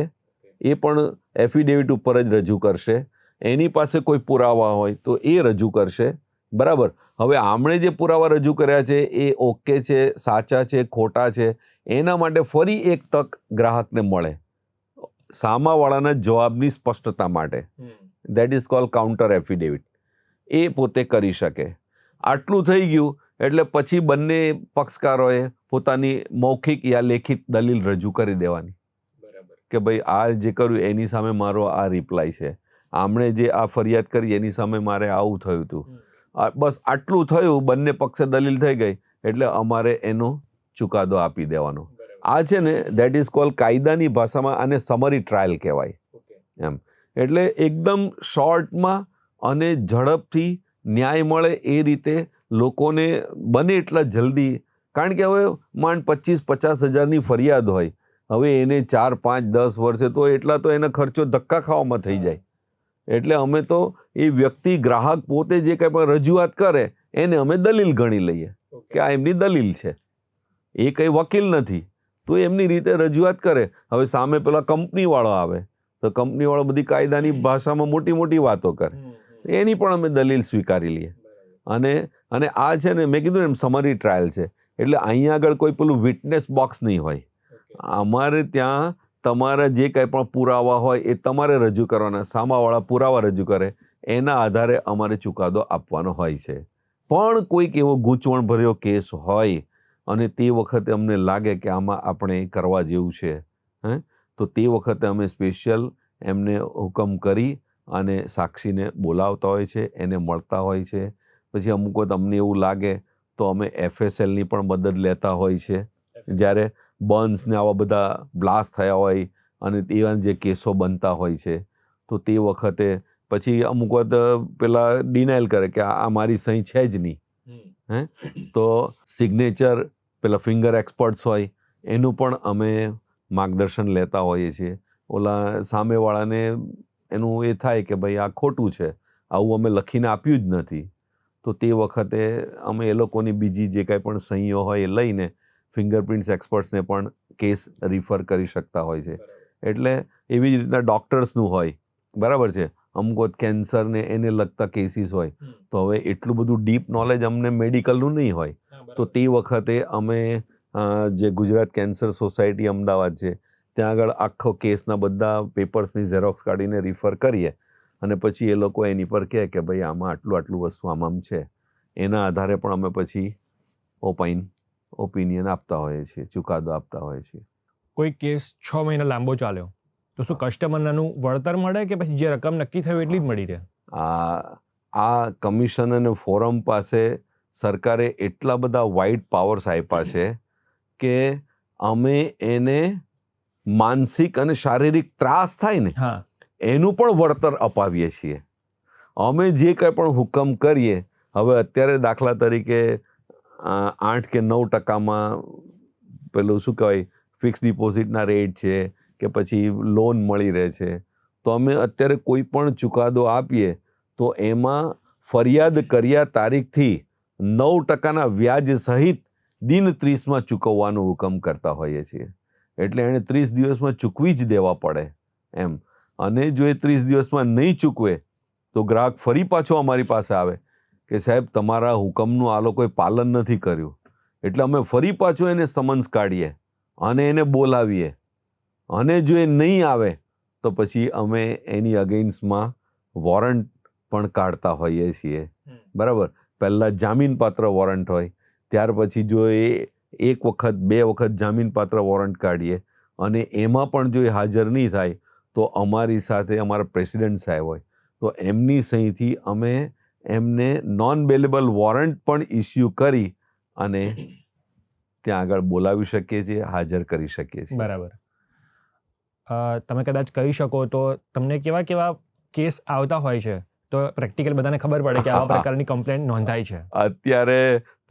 એ પણ એફિડેવિટ ઉપર જ રજૂ કરશે. એની પાસે કોઈ પુરાવા હોય તો એ રજૂ કરશે. બરાબર. હવે આમણે જે પુરાવા રજૂ કર્યા છે એ ઓકે છે, સાચા છે, ખોટા છે, એના માટે ફરી એક તક ગ્રાહકને મળે સામાવાળાના જવાબની સ્પષ્ટતા માટે. That is called counter affidavit. એ પોતે કરી શકે. આટલું થઈ ગયું એટલે પછી બંને પક્ષકારોએ પોતાની મૌખિક યા લેખિત દલીલ રજૂ કરી દેવાની કે ભાઈ આ જે કર્યું એની સામે મારો આ રિપ્લાય છે, આમણે જે આ ફરિયાદ કરી એની સામે મારે આવું થયું હતું. બસ આટલું થયું, બંને પક્ષે દલીલ થઈ ગઈ એટલે અમારે એનો ચુકાદો આપી દેવાનો. આ છે ને દેટ ઇઝ કોલ્ડ કાયદાની ભાષામાં આને સમરી ટ્રાયલ કહેવાય એમ. એટલે એકદમ શોર્ટમાં અને ઝડપથી ન્યાય મળે એ રીતે લોકોને બને એટલા જલ્દી, કારણ કે હવે માંડ 25-50 હજારની ફરિયાદ હોય, હવે એને 4, 5, 10 વર્ષે તો એટલા તો એના ખર્ચો ધક્કા ખાવામાં થઈ જાય. એટલે અમે તો એ વ્યક્તિ ગ્રાહક પોતે જે કંઈ પણ રજૂઆત કરે એને અમે દલીલ ગણી લઈએ કે આ એમની દલીલ છે. એ કંઈ વકીલ નથી તો એમની રીતે રજૂઆત કરે. હવે સામે પેલા કંપનીવાળો આવે તો કંપનીવાળો બધી કાયદાની ભાષામાં મોટી મોટી વાતો કરે, એની પણ અમે દલીલ સ્વીકારી લઈએ. અને આ છે ને મેં કીધું એમ સમરી ટ્રાયલ છે, એટલે અહીંયા આગળ કોઈ પેલું વિટનેસ બોક્સ નહીં હોય. અમારે ત્યાં તમારા જે કંઈ પણ પુરાવા હોય એ તમારે રજૂ કરવાના, સામાવાળા પુરાવા રજૂ કરે એના આધારે અમારે ચુકાદો આપવાનો હોય છે. પણ કોઈક એવો ગૂંચવણભર્યો કેસ હોય અને તે વખતે અમને લાગે કે આમાં આપણે કરવા જેવું છે, તો તે વખતે અમે સ્પેશિયલ એમને હુકમ કરી અને સાક્ષીને બોલાવતા હોય છે, એને મળતા હોય છે. પછી અમુક વખત અમને એવું લાગે તો અમે FSLની પણ મદદ લેતા હોય છે. જ્યારે બર્ન્સ ને આવા બધા બ્લાસ્ટ થયા હોય અને એવા જે કેસો બનતા હોય છે તો તે વખતે પછી અમુક વખત પેલા ડિનાયલ કરે કે આ મારી સહી છે જ નહીં, તો સિગ્નેચર પેલા ફિંગર એક્સપર્ટ્સ હોય એનું પણ અમે માર્ગદર્શન લેતા હોઈએ છીએ. ઓલા સામેવાળાને એનું એ થાય કે ભાઈ આ ખોટું છે, આવું અમે લખીને આપ્યું જ નથી, તો તે વખતે અમે એ લોકોની બીજી જે કાંઈ પણ સહીઓ હોય એ લઈને ફિંગરપ્રિન્ટ્સ એક્સપર્ટ્સને પણ કેસ રિફર કરી શકતા હોય છે. એટલે એવી જ રીતના ડૉક્ટર્સનું હોય, બરાબર છે, અમુક વખત કેન્સરને એને લગતા કેસીસ હોય તો હવે એટલું બધું ડીપ નોલેજ અમને મેડિકલનું નહીં હોય, તો તે વખતે અમે જે ગુજરાત કેન્સર સોસાયટી અમદાવાદ છે ત્યાં આગળ આખો કેસના બધા પેપર્સની ઝેરોક્સ કાઢીને રિફર કરીએ અને પછી એ લોકો એની પર કહે કે ભાઈ આમાં આટલું વસ્તુ આમાં છે, એના આધારે પણ અમે પછી ઓપિનિયન આપતા હોઈએ છીએ, ચુકાદો આપતા હોઈએ છીએ. કોઈ કેસ 6 મહિના લાંબો ચાલ્યો તો શું કસ્ટમરનું વળતર મળે કે પછી જે રકમ નક્કી થયું એટલી જ મળી રહે? આ કમિશન અને ફોરમ પાસે સરકારે એટલા બધા વાઇડ પાવર્સ આપ્યા છે કે અમે એને માનસિક અને શારીરિક ત્રાસ થાય ને એનું પણ વળતર અપાવીએ છીએ. અમે જે કંઈ પણ હુકમ કરીએ, હવે અત્યારે દાખલા તરીકે 8 કે 9% પેલું શું કહેવાય ફિક્સ ડિપોઝિટના રેટ છે કે પછી લોન મળી રહે છે, તો અમે અત્યારે કોઈ પણ ચુકાદો આપીએ તો એમાં ફરિયાદ કર્યા તારીખથી 9%ના વ્યાજ સહિત દિન 30માં ચૂકવવાનો હુકમ કરતા હોઈએ છીએ. એટલે એણે 30 દિવસમાં ચૂકવી જ દેવા પડે એમ. અને જો એ 30 દિવસમાં નહીં ચૂકવે તો ગ્રાહક ફરી પાછો અમારી પાસે આવે કે સાહેબ તમારા હુકમનું આ લોકોએ પાલન નથી કર્યું, એટલે અમે ફરી પાછો એને સમન્સ કાઢીએ અને એને બોલાવીએ, અને જો એ નહીં આવે તો પછી અમે એની અગેન્સ્ટમાં વોરંટ પણ કાઢતા હોઈએ છીએ. બરાબર. પહેલાં જામીનપાત્ર વોરંટ હોય, ત્યાર પછી જો એ 1 વખત 2 વખત જામીનપાત્ર વોરંટ કાઢીએ અને એમાં પણ જો એ હાજર નહીં થાય તો અમારી સાથે અમારા પ્રેસિડેન્ટ સાહેબ હોય તો એમની સહીથી અમે એમને નોન બેલેબલ વોરંટ પણ ઇસ્યુ કરી અને ત્યાં આગળ બોલાવી શકીએ છીએ, હાજર કરી શકીએ છીએ. બરાબર. તમે કદાચ કહી શકો તો તમને કેવા કેવા કેસ આવતા હોય છે તો પ્રેક્ટિકલ બધાને ખબર પડે કે આવા હા. પ્રકારની કમ્પ્લેન્ટ નોંધાય છે. અત્યારે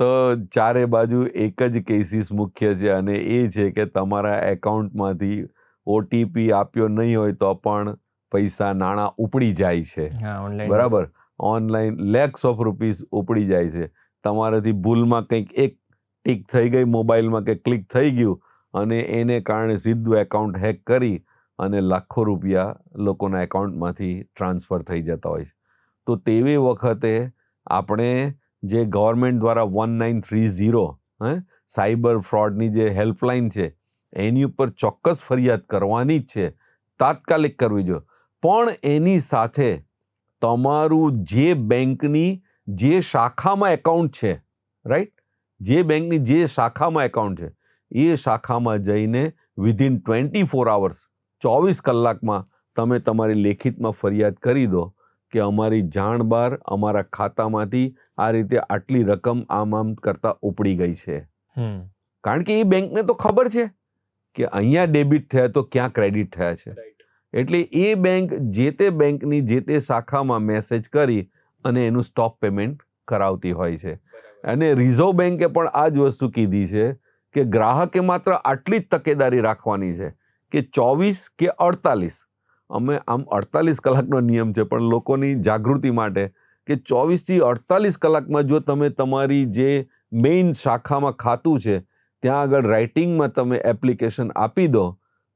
તો ચારે બાજુ એક જ કેસીસ મુખ્ય છે, અને એ છે કે તમારા એકાઉન્ટમાંથી ઓટીપી આપ્યો નહીં હોય તો પણ પૈસા નાણાં ઉપડી જાય છે. હા, ઓનલાઈન બરાબર, ઓનલાઈન લેક્સ ઓફ રૂપીસ ઉપડી જાય છે. તમારાથી ભૂલમાં કંઈક એક ટીક થઈ ગઈ મોબાઈલમાં કે ક્લિક થઈ ગયું, અને એને કારણે સીધું એકાઉન્ટ હેક કરી અને લાખો રૂપિયા લોકોના એકાઉન્ટમાંથી ટ્રાન્સફર થઈ જતા હોય છે. તો તેવી વખતે આપણે જે ગવર્મેન્ટ દ્વારા 1930 સાયબર ફ્રોડની જે હેલ્પલાઇન છે એની ઉપર ચોક્કસ ફરિયાદ કરવાની જ છે, તાત્કાલિક કરવી જોઈએ. પણ એની સાથે તમારું જે બેંકની જે શાખામાં એકાઉન્ટ છે, રાઈટ, જે બેંકની જે શાખામાં એકાઉન્ટ છે એ શાખામાં જઈને વિધિન 24 hours 24 કલાકમાં તમે તમારી લેખિતમાં ફરિયાદ કરી દો કે અમારી જાણ બહાર અમારા ખાતામાંથી આ રીતે આટલી રકમ આમ કરતા ઉપડી ગઈ છે. કારણ કે એ બેંકને તો ખબર છે કે અહીંયા ડેબિટ થયા તો ક્યાં ક્રેડિટ થયા છે. એટલે એ બેંક જે તે બેંકની જે તે શાખામાં મેસેજ કરી અને એનું સ્ટોપ પેમેન્ટ કરાવતી હોય છે. અને રિઝર્વ બેંકે પણ આ જ વસ્તુ કીધી છે કે ગ્રાહકે માત્ર આટલી જ તકેદારી રાખવાની છે કે 24 કે 48, અમે આમ 48 કલાકનો નિયમ છે પણ લોકોની જાગૃતિ માટે કે 24 થી 48 કલાકમાં જો તમે તમારી જે મેઇન શાખામાં ખાતું છે ત્યાં આગળ રાઇટિંગમાં તમે એપ્લિકેશન આપી દો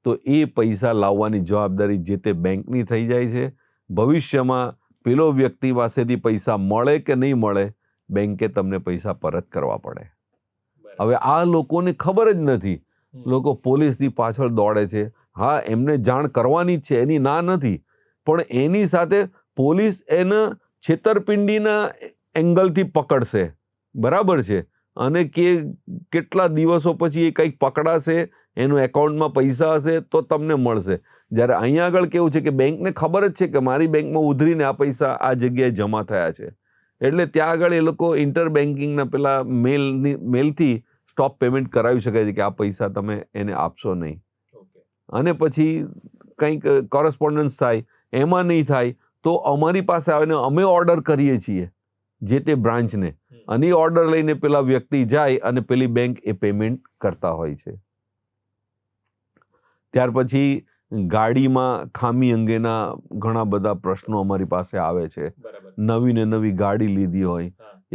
તો એ પૈસા લાવવાની જવાબદારી જે તે બેંકની થઈ જાય છે. ભવિષ્યમાં પેલો વ્યક્તિ પાસેથી પૈસા મળે કે નહીં મળે, બેંકે તમને પૈસા પરત કરવા પડે. હવે આ લોકોને ખબર જ નથી, લોકો પોલીસની પાછળ દોડે છે. હા, એમને જાણ કરવાની જ છે, એની ના નથી, પણ એની સાથે પોલીસ એને છેતરપિંડીના એંગલથી પકડશે, બરાબર છે, અને કેટલા દિવસો પછી એ કંઈક પકડાશે, એનું એકાઉન્ટમાં પૈસા હશે તો તમને મળશે. જ્યારે અહીંયા આગળ કેવું છે કે બેંકને ખબર જ છે કે મારી બેંકમાં ઉધરીને આ પૈસા આ જગ્યાએ જમા થયા છે, એટલે ત્યાં આગળ એ લોકો ઇન્ટર બેન્કિંગના પેલા મેલથી સ્ટોપ પેમેન્ટ કરાવી શકે છે કે આ પૈસા તમે એને આપશો નહીં. અને પછી કંઈક કોરસ્પોન્ડન્સ થાય, એમાં નહીં થાય તો અમારી પાસે આવીને અમે ઓર્ડર કરીએ છીએ જે તે બ્રાન્ચને, અને એ ઓર્ડર લઈને પેલા વ્યક્તિ જાય અને પેલી બેંક એ પેમેન્ટ કરતા હોય છે. ત્યાર પછી ગાડીમાં ખામી અંગેના ઘણા બધા પ્રશ્નો અમારી પાસે આવે છે. નવી ને નવી ગાડી લીધી હોય,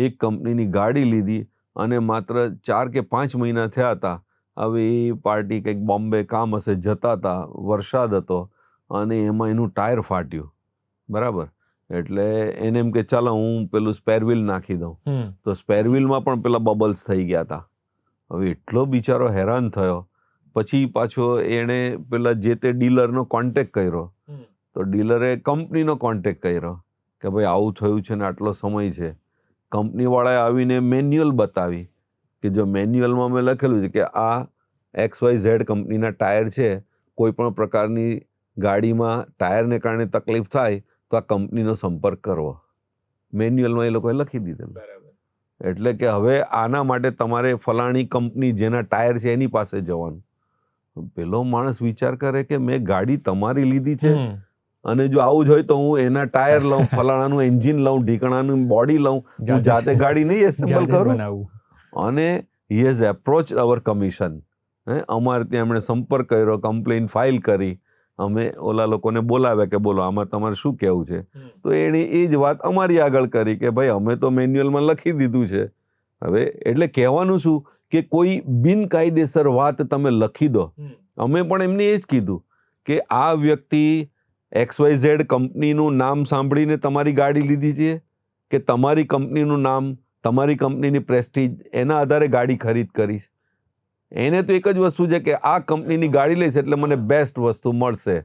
એક કંપનીની ગાડી લીધી અને માત્ર 4 કે 5 મહિના થયા હતા. હવે એ પાર્ટી કંઈક બોમ્બે કામ હશે જતા હતા, વરસાદ હતો અને એમાં એનું ટાયર ફાટ્યું, બરાબર, એટલે એને એમ કે ચાલો હું પેલું સ્પેર વ્હીલ નાખી દઉં. તો સ્પેર વ્હીલમાં પણ પેલા બબલ્સ થઈ ગયા હતા. હવે એટલો બિચારો હેરાન થયો. પછી પાછો એણે પેલા જે તે ડીલરનો કોન્ટેક્ટ કર્યો, તો ડીલરે કંપનીનો કોન્ટેક્ટ કર્યો કે ભાઈ આવું થયું છે ને આટલો સમય છે. કંપનીવાળાએ આવીને મેન્યુઅલ બતાવી કે જો મેન્યુઅલમાં મેં લખેલું છે કે આ XYZ કંપનીના ટાયર છે, કોઈ પણ પ્રકારની ગાડીમાં ટાયરને કારણે તકલીફ થાય તો આ કંપનીનો સંપર્ક કરવો. મેન્યુઅલમાં એ લોકોએ લખી દીધેલું. એટલે કે હવે આના માટે તમારે ફલાણી કંપની જેના ટાયર છે એની પાસે જવાનું. પેલો માણસ વિચાર કરે કે મેં ગાડી તમારી લીધી છે અને જો આવું જ હોય તો હું એના ટાયર લઉં, ફલાણાનું એન્જિન લઉં, ઢીકણાનું બોડી લઉં, હું જાતે ગાડી નહીં એસેમ્બલ કરું. અને he has approach our commission. અમારે ત્યાં એમણે સંપર્ક કર્યો, કમ્પ્લેન ફાઇલ કરી, અમે ઓલા લોકોને બોલાવ્યા કે બોલો આમાં તમારે શું કહેવું છે. તો એણે એ જ વાત અમારી આગળ કરી કે ભાઈ અમે તો મેન્યુઅલમાં લખી દીધું છે. હવે એટલે કહેવાનું શું કે કોઈ બિનકાયદેસર વાત તમે લખી દો. અમે પણ એમને એ જ કીધું કે આ વ્યક્તિ XYZ કંપનીનું નામ સાંભળીને તમારી ગાડી લીધી છે કે તમારી કંપનીનું નામ, તમારી કંપનીની પ્રેસ્ટીજ, એના આધારે ગાડી ખરીદ કરીશ. એને તો એક જ વસ્તુ છે કે આ કંપનીની ગાડી લઈશ એટલે મને બેસ્ટ વસ્તુ મળશે,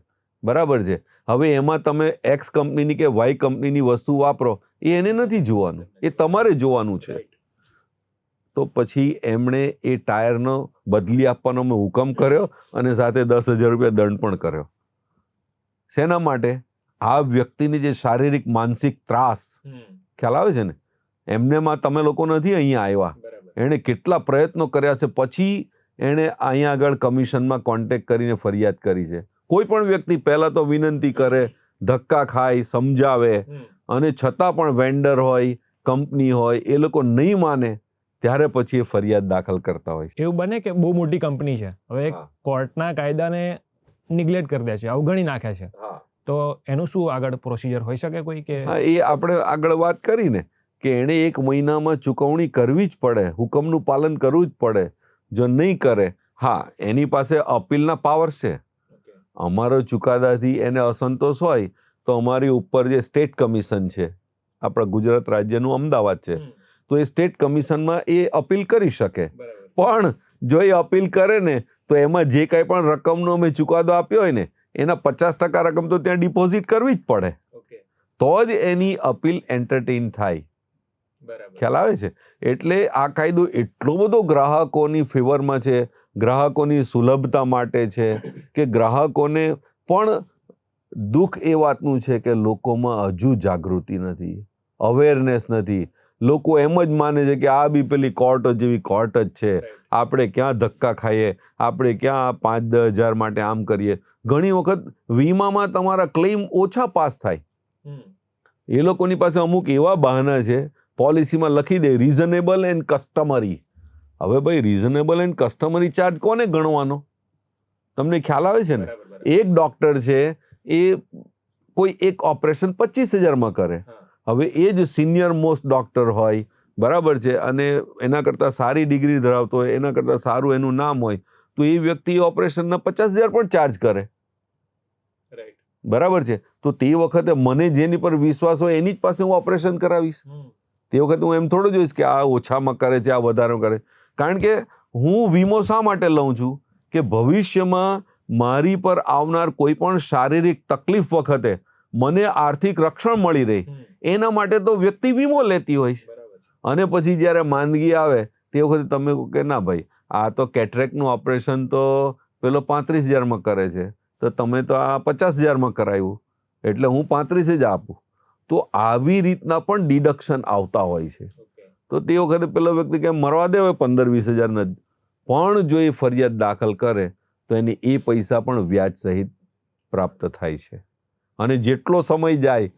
બરાબર છે. હવે એમાં તમે X કંપનીની કે Y કંપનીની વસ્તુ વાપરો એ એને નથી જોવાનું, એ તમારે જોવાનું છે. તો પછી એમણે એ ટાયરનો બદલી આપવાનો અમે હુકમ કર્યો અને સાથે 10,000 રૂપિયા દંડ પણ કર્યો. શેના માટે? આ વ્યક્તિની જે શારીરિક માનસિક ત્રાસ, ખ્યાલ આવે છે ને, એમનેમાં તમે લોકો નથી અહીંયા આવ્યા, એણે કેટલા પ્રયત્નો કર્યા છે, પછી એણે અહીંયા આગળ કમિશનમાં કોન્ટેક્ટ કરીને ફરિયાદ કરી છે. કોઈ પણ વ્યક્તિ પહેલા તો વિનંતી કરે, ધક્કા ખાય, સમજાવે, અને છતાં પણ વેન્ડર હોય, કંપની હોય, એ લોકો નહીં માને ત્યારે પછી એ ફરિયાદ દાખલ કરતા હોય છે. એવું બને કે બહુ મોટી કંપની છે, હવે હા. કોર્ટના કાયદાને નિગ્લેક્ટ કરી દે છે, અવગણી નાખે છે, તો એનું શું આગળ પ્રોસિજર હોઈ શકે કોઈ કે? હા, એ આપણે આગળ વાત કરીને કે એણે 1 મહિનામાં ચૂકવણી કરવી જ પડે, હુકમનું પાલન કરવું જ પડે. જો નહીં કરે, હા, એની પાસે અપીલના પાવર છે. અમારો ચુકાદાથી એને અસંતોષ હોય તો અમારી ઉપર જે સ્ટેટ કમિશન છે, આપણા ગુજરાત રાજ્યનું અમદાવાદ છે, તો એ સ્ટેટ કમિશનમાં એ અપીલ કરી શકે. પણ જો એ અપીલ કરે ને તો એમાં જે કાંઈ પણ રકમનો અમે ચુકાદો આપ્યો હોય ને એના 50% રકમ તો ત્યાં ડિપોઝિટ કરવી જ પડે, તો જ એની અપીલ એન્ટરટેઇન થાય. ખ્યાલ આવે છે? એટલે આ કાયદો એટલો બધો ગ્રાહકોની ફેવરમાં છે, ગ્રાહકોની સુલભતા માટે છે કે ગ્રાહકોને પણ દુઃખ એ વાતનું છે કે લોકોમાં હજુ જાગૃતિ નથી, અવેરનેસ નથી. લોકો એમ જ માને છે કે આ બી પેલી કોર્ટ જેવી કોર્ટ જ છે, આપણે ક્યાં ધક્કા ખાઈએ, આપણે ક્યાં 5-10 હજાર માટે આમ કરીએ. ઘણી વખત વીમામાં તમારા ક્લેમ ઓછા પાસ થાય. એ લોકોની પાસે અમુક એવા બહાના છે, પોલિસીમાં લખી દે રીઝનેબલ એન્ડ કસ્ટમરી. હવે ભાઈ રીઝનેબલ એન્ડ કસ્ટમરી ચાર્જ કોને ગણવાનો? તમને ખ્યાલ આવે છે ને? એક ડોક્ટર છે એ કોઈ એક ઓપરેશન 25,000માં કરે. હવે એ જ સિનિયર મોસ્ટ ડોક્ટર હોય, બરાબર છે, અને એના કરતાં સારી ડિગ્રી ધરાવતો હોય, એના કરતાં સારું એનું નામ હોય, તો એ વ્યક્તિ ઓપરેશનના 50,000 પણ ચાર્જ કરે. બરાબર છે. તો તે વખતે મને જેની પર વિશ્વાસ હોય એની જ પાસે હું ઓપરેશન કરાવીશ. તે વખતે હું એમ થોડું જોઈશ કે આ ઓછામાં કરે છે, આ વધારે કરે. કારણ કે હું વીમો શા માટે લઉં છું કે ભવિષ્યમાં મારી પર આવનાર કોઈ પણ શારીરિક તકલીફ વખતે મને આર્થિક રક્ષણ મળી રહે, એના માટે તો વ્યક્તિ વીમો લેતી હોય છે. અને પછી જ્યારે માંદગી આવે તે વખતે તમે કહો કે ના ભાઈ, આ તો કેટરેક્ટનું ઓપરેશન તો પેલો 35,000માં કરે છે, તો તમે તો આ 50,000માં કરાવ્યું, એટલે હું 35 જ આપું. તો આવી રીતના પણ ડિડક્શન આવતા હોય છે. તો તે વખતે પેલો વ્યક્તિ કે મરવા દે હવે 15-20 હજાર પણ જો એ ફરિયાદ દાખલ કરે તો એને એ પૈસા પણ વ્યાજ સહિત પ્રાપ્ત થાય છે. અને જેટલો સમય જાય,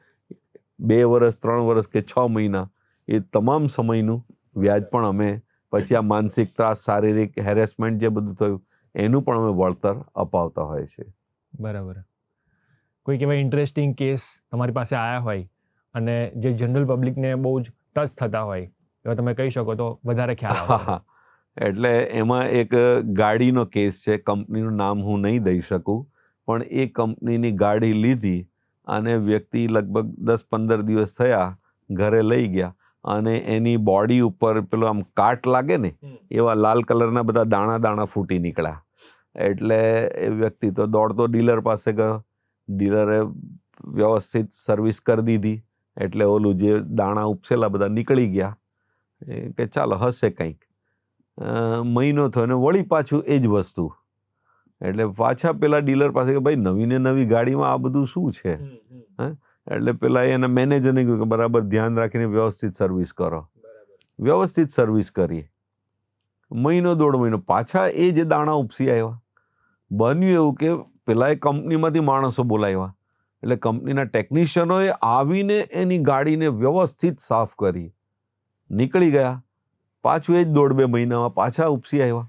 2 વર્ષ, 3 વર્ષ કે 6 મહિના, એ તમામ સમયનું વ્યાજ પણ અમે પછી આ માનસિક ત્રાસ, શારીરિક હેરેસમેન્ટ જે બધું થયું એનું પણ અમે વળતર અપાવતા હોય છે. બરાબર. કોઈક એવા ઇન્ટરેસ્ટિંગ કેસ તમારી પાસે આવ્યા હોય અને જે જનરલ પબ્લિકને બહુ જ ટચ થતા હોય, એવા તમે કહી શકો તો વધારે ખ્યાલ આવે. એટલે એમાં એક ગાડીનો કેસ છે, કંપનીનું નામ હું નહીં દઈ શકું, પણ એ કંપનીની ગાડી લીધી અને વ્યક્તિ લગભગ 10-15 દિવસ થયા ઘરે લઈ ગયા અને એની બોડી ઉપર પેલો આમ કાટ લાગે ને એવા લાલ કલરના બધા દાણા દાણા ફૂટી નીકળ્યા. એટલે એ વ્યક્તિ તો દોડતો ડીલર પાસે ગયો, ડીલરે વ્યવસ્થિત સર્વિસ કરી દીધી, એટલે ઓલું જે દાણા ઉપસેલા બધા નીકળી ગયા. કે ચાલો હશે કંઈક. મહિનો થયો ને વળી પાછું એ જ વસ્તુ. એટલે પાછા પેલા ડીલર પાસે કે ભાઈ નવીને નવી ગાડીમાં આ બધું શું છે? એટલે પેલા એના મેનેજરને કહ્યું કે બરાબર ધ્યાન રાખીને વ્યવસ્થિત સર્વિસ કરો. વ્યવસ્થિત સર્વિસ કરી. 1.5 મહિનો પાછા એ જે દાણા ઉપસી આવ્યા. બન્યું એવું કે પેલા એ કંપનીમાંથી માણસો બોલાવ્યા, એટલે કંપનીના ટેકનિશિયનોએ આવીને એની ગાડીને વ્યવસ્થિત સાફ કરી, નીકળી ગયા. પાછું એ જ 1.5-2 મહિનામાં પાછા ઉપસી આવ્યા.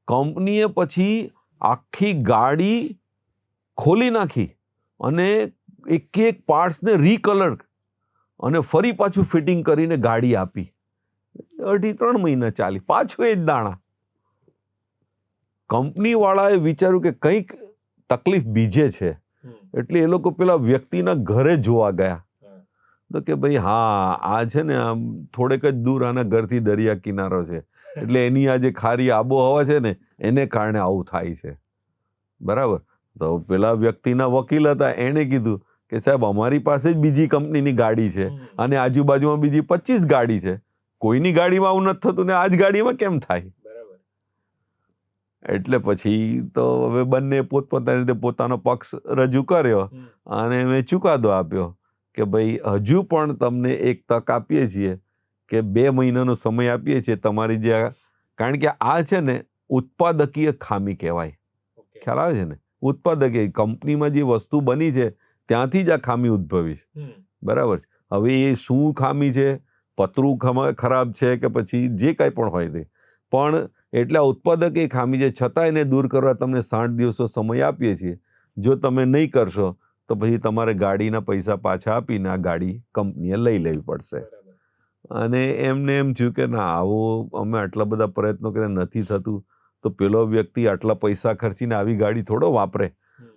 કંપનીએ પછી આખી ગાડી ખોલી નાખી અને એક પાર્ટ્સને રીકલર અને ફરી પાછું ફિટિંગ કરીને ગાડી આપી. 2.5-3 મહિના ચાલી, પાછું એ જ દાણા. કંપની વાળાએ વિચાર્યું કે કંઈક તકલીફ બીજે છે, એટલે એ લોકો પેલા વ્યક્તિના ઘરે જોવા ગયા. તો કે ભાઈ હા, આ છે ને આમ થોડેક જ દૂર આના ઘરથી દરિયા કિનારો છે, એટલે એની આ જે ખારી આબોહવા છે ને એને કારણે આવું થાય છે. બરાબર. તો પેલા વ્યક્તિના વકીલ હતા, એણે કીધું કે સાહેબ અમારી પાસે જ બીજી કંપનીની ગાડી છે અને આજુબાજુમાં બીજી 25 ગાડી છે, કોઈની ગાડીમાં આવું નથી થતું ને આ જ ગાડીમાં કેમ થાય? એટલે પછી તો હવે બંને પોતપોતાની રીતે પોતાનો પક્ષ રજૂ કર્યો અને મેં ચુકાદો આપ્યો કે ભાઈ હજુ પણ તમને એક તક આપીએ છીએ કે 2 મહિનાનો સમય આપીએ છીએ તમારી જે, કારણ કે આ છે ને ઉત્પાદકીય ખામી કહેવાય. ખ્યાલ આવે છે ને? ઉત્પાદકીય કંપનીમાં જે વસ્તુ બની છે ત્યાંથી જ આ ખામી ઉદ્ભવી છે. બરાબર. હવે એ શું ખામી છે, પતરું ખરાબ છે કે પછી જે કાંઈ પણ હોય તે, પણ એટલે ઉત્પાદક એ ખામી છે, છતાં એને દૂર કરવા તમને 60 દિવસો સમય આપીએ છીએ. જો તમે નહીં કરશો તો પછી તમારે ગાડીના પૈસા પાછા આપીને આ ગાડી કંપનીએ લઈ લેવી પડશે. અને એમને એમ થયું કે ના, આવું અમે આટલા બધા પ્રયત્નો કરીને નથી થતું, તો પેલો વ્યક્તિ આટલા પૈસા ખર્ચીને આવી ગાડી થોડો વાપરે,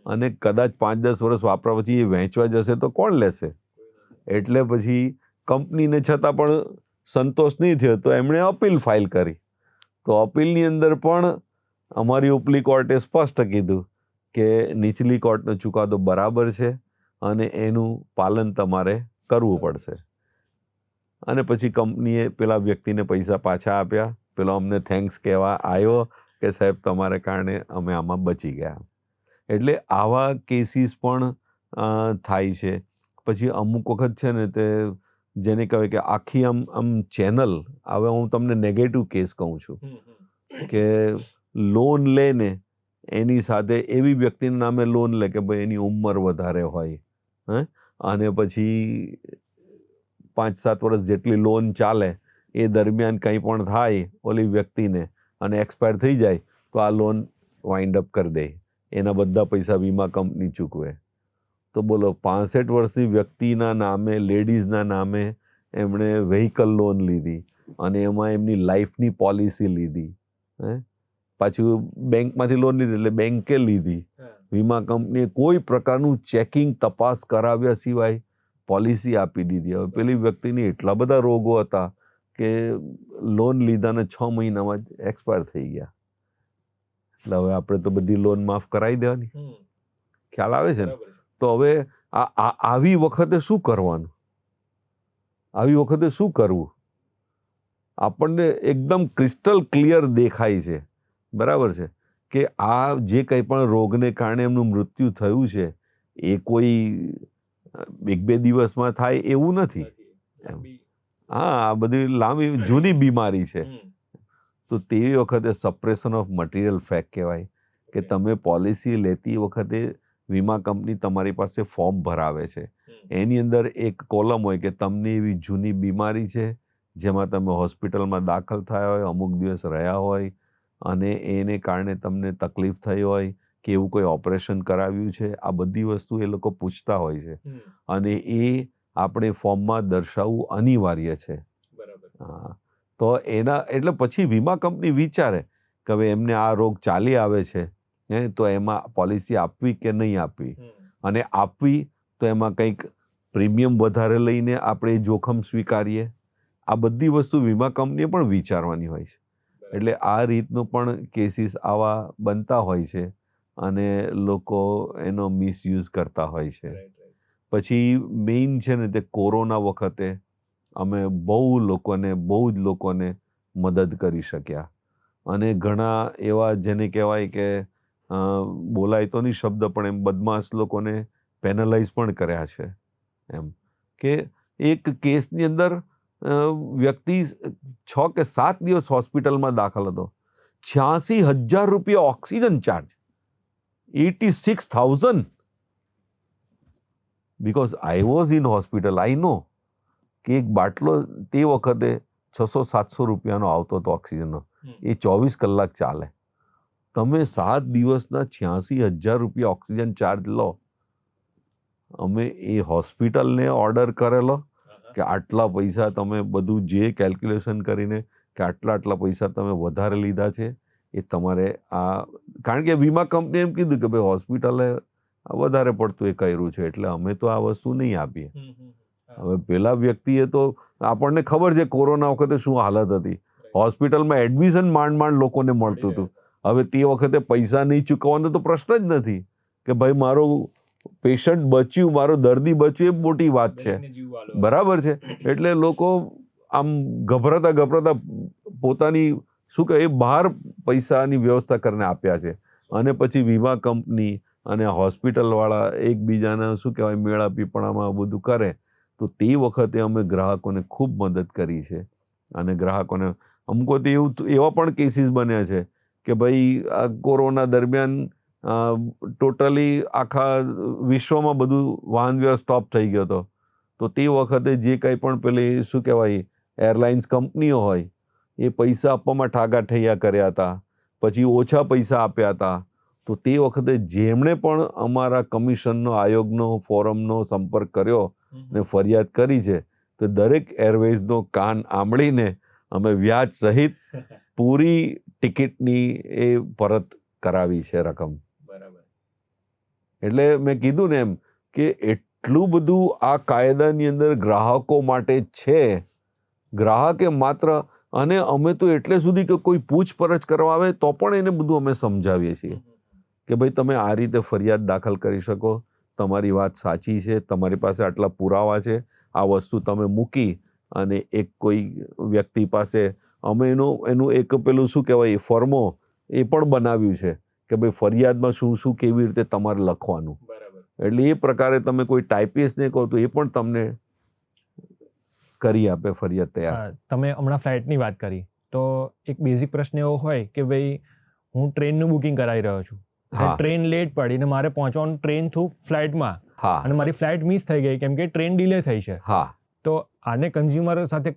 અને કદાચ 5-10 વર્ષ વાપરા પછી એ વેચવા જશે તો કોણ લેશે? એટલે પછી કંપનીને છતાં પણ સંતોષ નહીં થયો તો એમણે અપીલ ફાઇલ કરી. તો અપીલની અંદર પણ અમારી ઉપલી કોર્ટે સ્પષ્ટ કીધું કે નીચલી કોર્ટનો ચુકાદો બરાબર છે અને એનું પાલન તમારે કરવું પડશે. અને પછી કંપનીએ પેલા વ્યક્તિને પૈસા પાછા આપ્યા. પેલો અમને થેન્ક્સ કહેવા આવ્યો કે સાહેબ તમારે કારણે અમે આમાં બચી ગયા. એટલે આવા કેસીસ પણ થાય છે. પછી અમુક વખત છે ને તે જેને કહેવાય કે આખી આમ ચેનલ, હવે હું તમને નેગેટિવ કેસ કહું છું કે લોન લે ને એની સાથે એવી વ્યક્તિના નામે લોન લે કે ભાઈ એની ઉંમર વધારે હોય, અને પછી 5-7 વર્ષ જેટલી લોન ચાલે, એ દરમિયાન કંઈ પણ થાય ઓલી વ્યક્તિને અને એક્સપાયર થઈ જાય તો આ લોન વાઇન્ડ અપ કરી દે, એના બધા પૈસા વીમા કંપની ચૂકવે. તો બોલો, 65 વર્ષની વ્યક્તિના નામે, લેડીઝના નામે એમણે વ્હીકલ લોન લીધી અને એમાં એમની લાઈફની પોલિસી લીધી, પાછું બેંકમાંથી લોન લીધી એટલે બેંકે લીધી. વીમા કંપનીએ કોઈ પ્રકારનું ચેકિંગ તપાસ કરાવ્યા સિવાય પોલિસી આપી દીધી. હવે પેલી વ્યક્તિને એટલા બધા રોગો હતા કે લોન લીધાને 6 મહિનામાં જ એક્સપાયર થઈ ગયા. એટલે હવે આપણે તો બધી લોન માફ કરાવી દેવાની, ખ્યાલ આવે છે ને? તો હવે આવી વખતે શું કરવાનું? આવી વખતે શું કરવું? આપણને એકદમ ક્રિસ્ટલ ક્લિયર દેખાય છે, બરાબર છે, કે આ જે કંઈ પણ રોગને કારણે એમનું મૃત્યુ થયું છે એ કોઈ 1-2 દિવસમાં થાય એવું નથી. હા, આ બધી લાંબી જૂની બીમારી છે. તો તેવી વખતે સપ્રેશન ઓફ મટીરિયલ ફેક્ટ કહેવાય કે તમે પોલિસી લેતી વખતે વીમા કંપની તમારી પાસે ફોર્મ ભરાવે છે. એની અંદર એક કોલમ હોય કે તમને એવી જૂની બીમારી છે જેમાં તમે હોસ્પિટલમાં દાખલ થયા હોય, અમુક દિવસ રહ્યા હોય અને એને કારણે તમને તકલીફ થઈ હોય કે એવું કોઈ ઓપરેશન કરાવ્યું છે, આ બધી વસ્તુ એ લોકો પૂછતા હોય છે અને એ આપણે ફોર્મમાં દર્શાવવું અનિવાર્ય છે. હા, તો એના એટલે પછી વીમા કંપની વિચારે કે હવે એમને આ રોગ ચાલી આવે છે, તો એમાં પોલિસી આપવી કે નહીં આપવી, અને આપવી તો એમાં કંઈક પ્રીમિયમ વધારે લઈને આપણે જોખમ સ્વીકારીએ. આ બધી વસ્તુ વીમા કંપનીએ પણ વિચારવાની હોય છે. એટલે આ રીતનું પણ કેસીસ આવા બનતા હોય છે અને લોકો એનો મિસયુઝ કરતા હોય છે. પછી મેઇન છે ને તે કોરોના વખતે અમે બહુ જ લોકોને મદદ કરી શક્યા. અને ઘણા એવા જેને કહેવાય કે બોલાય તો નહીં શબ્દ, પણ એમ બદમાશ લોકોને પેનલાઇઝ પણ કર્યા છે. એમ કે એક કેસની અંદર વ્યક્તિ 6 કે 7 દિવસ હોસ્પિટલમાં દાખલ હતો, 86,000 રૂપિયા oxygen charge, 86,000. Because I was in hospital, I know કે એક બાટલો તે વખતે 600-700 રૂપિયાનો આવતો હતો ઓક્સિજનનો, એ 24 કલાક ચાલે. તમે 7 દિવસના 86,000 રૂપિયા ઓક્સિજન ચાર્જ લો. અમે એ હોસ્પિટલને ઓર્ડર કરેલો કે આટલા પૈસા તમે બધું જે કેલ્ક્યુલેશન કરીને કે આટલા પૈસા તમે વધારે લીધા છે એ તમારે કારણ કે વીમા કંપનીએ એમ કીધું કે ભાઈ હોસ્પિટલે વધારે પડતું એ કર્યું છે એટલે અમે તો આ વસ્તુ નહીં આપીએ. હવે પેલા વ્યક્તિએ તો, આપણને ખબર છે કોરોના વખતે શું હાલત હતી, હોસ્પિટલમાં એડમિશન માંડ લોકોને મળતું હતું. હવે તે વખતે પૈસા નહીં ચૂકવવાનો તો પ્રશ્ન જ નથી કે ભાઈ મારો પેશન્ટ બચ્યું, મારો દર્દી બચ્યું, એ મોટી વાત છે, બરાબર છે. એટલે લોકો આમ ગભરાતા પોતાની શું કહે બહાર પૈસાની વ્યવસ્થા કરીને આપ્યા છે. અને પછી વીમા કંપની અને હોસ્પિટલવાળા એકબીજાના શું કહેવાય મેળા પીપણામાં બધું કરે. તો તે વખતે અમે ગ્રાહકોને ખૂબ મદદ કરી છે. અને ગ્રાહકોને અમુક વખતે એવા પણ કેસીસ બન્યા છે કે ભાઈ આ કોરોના દરમિયાન ટોટલી આખા વિશ્વમાં બધું વાહન વ્યવહાર સ્ટોપ થઈ ગયો હતો, તો તે વખતે જે કંઈ પણ પેલી શું કહેવાય એરલાઇન્સ કંપનીઓ હોય એ પૈસા આપવામાં ઠાગાઠૈયા કર્યા હતા, પછી ઓછા પૈસા આપ્યા હતા. તો તે વખતે જેમણે પણ અમારા કમિશનનો આયોગનો ફોરમનો સંપર્ક કર્યો ને ફરિયાદ કરી છે, તો દરેક એરવેઝનો કાન આંબળીને અમે વ્યાજ સહિત પૂરી ટિકિટની એ પરત કરાવી છે રકમ. એટલે મેં કીધું ને એમ કે એટલું બધું આ કાયદાની અંદર ગ્રાહકો માટે છે. ગ્રાહકે માત્ર, અને અમે તો એટલે સુધી કે કોઈ પૂછપરછ કરવા આવે તો પણ એને બધું અમે સમજાવીએ છીએ કે ભાઈ તમે આ રીતે ફરિયાદ દાખલ કરી શકો, તમારી વાત સાચી છે, તમારી પાસે આટલા પુરાવા છે, આ વસ્તુ તમે મૂકી અને એક કોઈ વ્યક્તિ પાસે અમે એનું એક પેલું શું કહેવાય ફોર્મો એ પણ બનાવ્યું છે કે ભાઈ ફરિયાદમાં શું શું કેવી રીતે તમારે લખવાનું. એટલે એ પ્રકારે તમે કોઈ ટાઈપિસ્ટને કહો તો એ પણ તમને કરી આપે ફરિયાદ તૈયાર. તમે હમણાં ફ્લાઇટની વાત કરી તો એક બેઝિક પ્રશ્ન એવો હોય કે ભાઈ હું ટ્રેનનું બુકિંગ કરાવી રહ્યો છું, ટ્રેન લેટ પડી ને મારે પહોંચવાનું ટ્રેન થ્રુ ફ્લાઇટમાં, અને મારી ફ્લાઇટ મિસ થઈ ગઈ કેમ કે ટ્રેન ડિલે થઈ છે. તો આને કન્ઝ્યુમર સાથે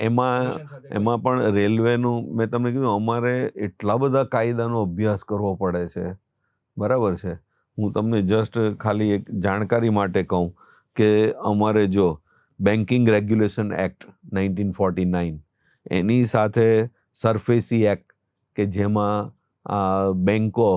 એમાં પણ રેલવેનું મેં તમને કીધું અમારે એટલા બધા કાયદાનો અભ્યાસ કરવો પડે છે. બરાબર છે. હું તમને જસ્ટ ખાલી એક જાણકારી માટે કહું કે અમારે જો બેન્કિંગ રેગ્યુલેશન એક્ટ 1949 એની સાથે સરફેસી એક્ટ કે જેમાં બેન્કો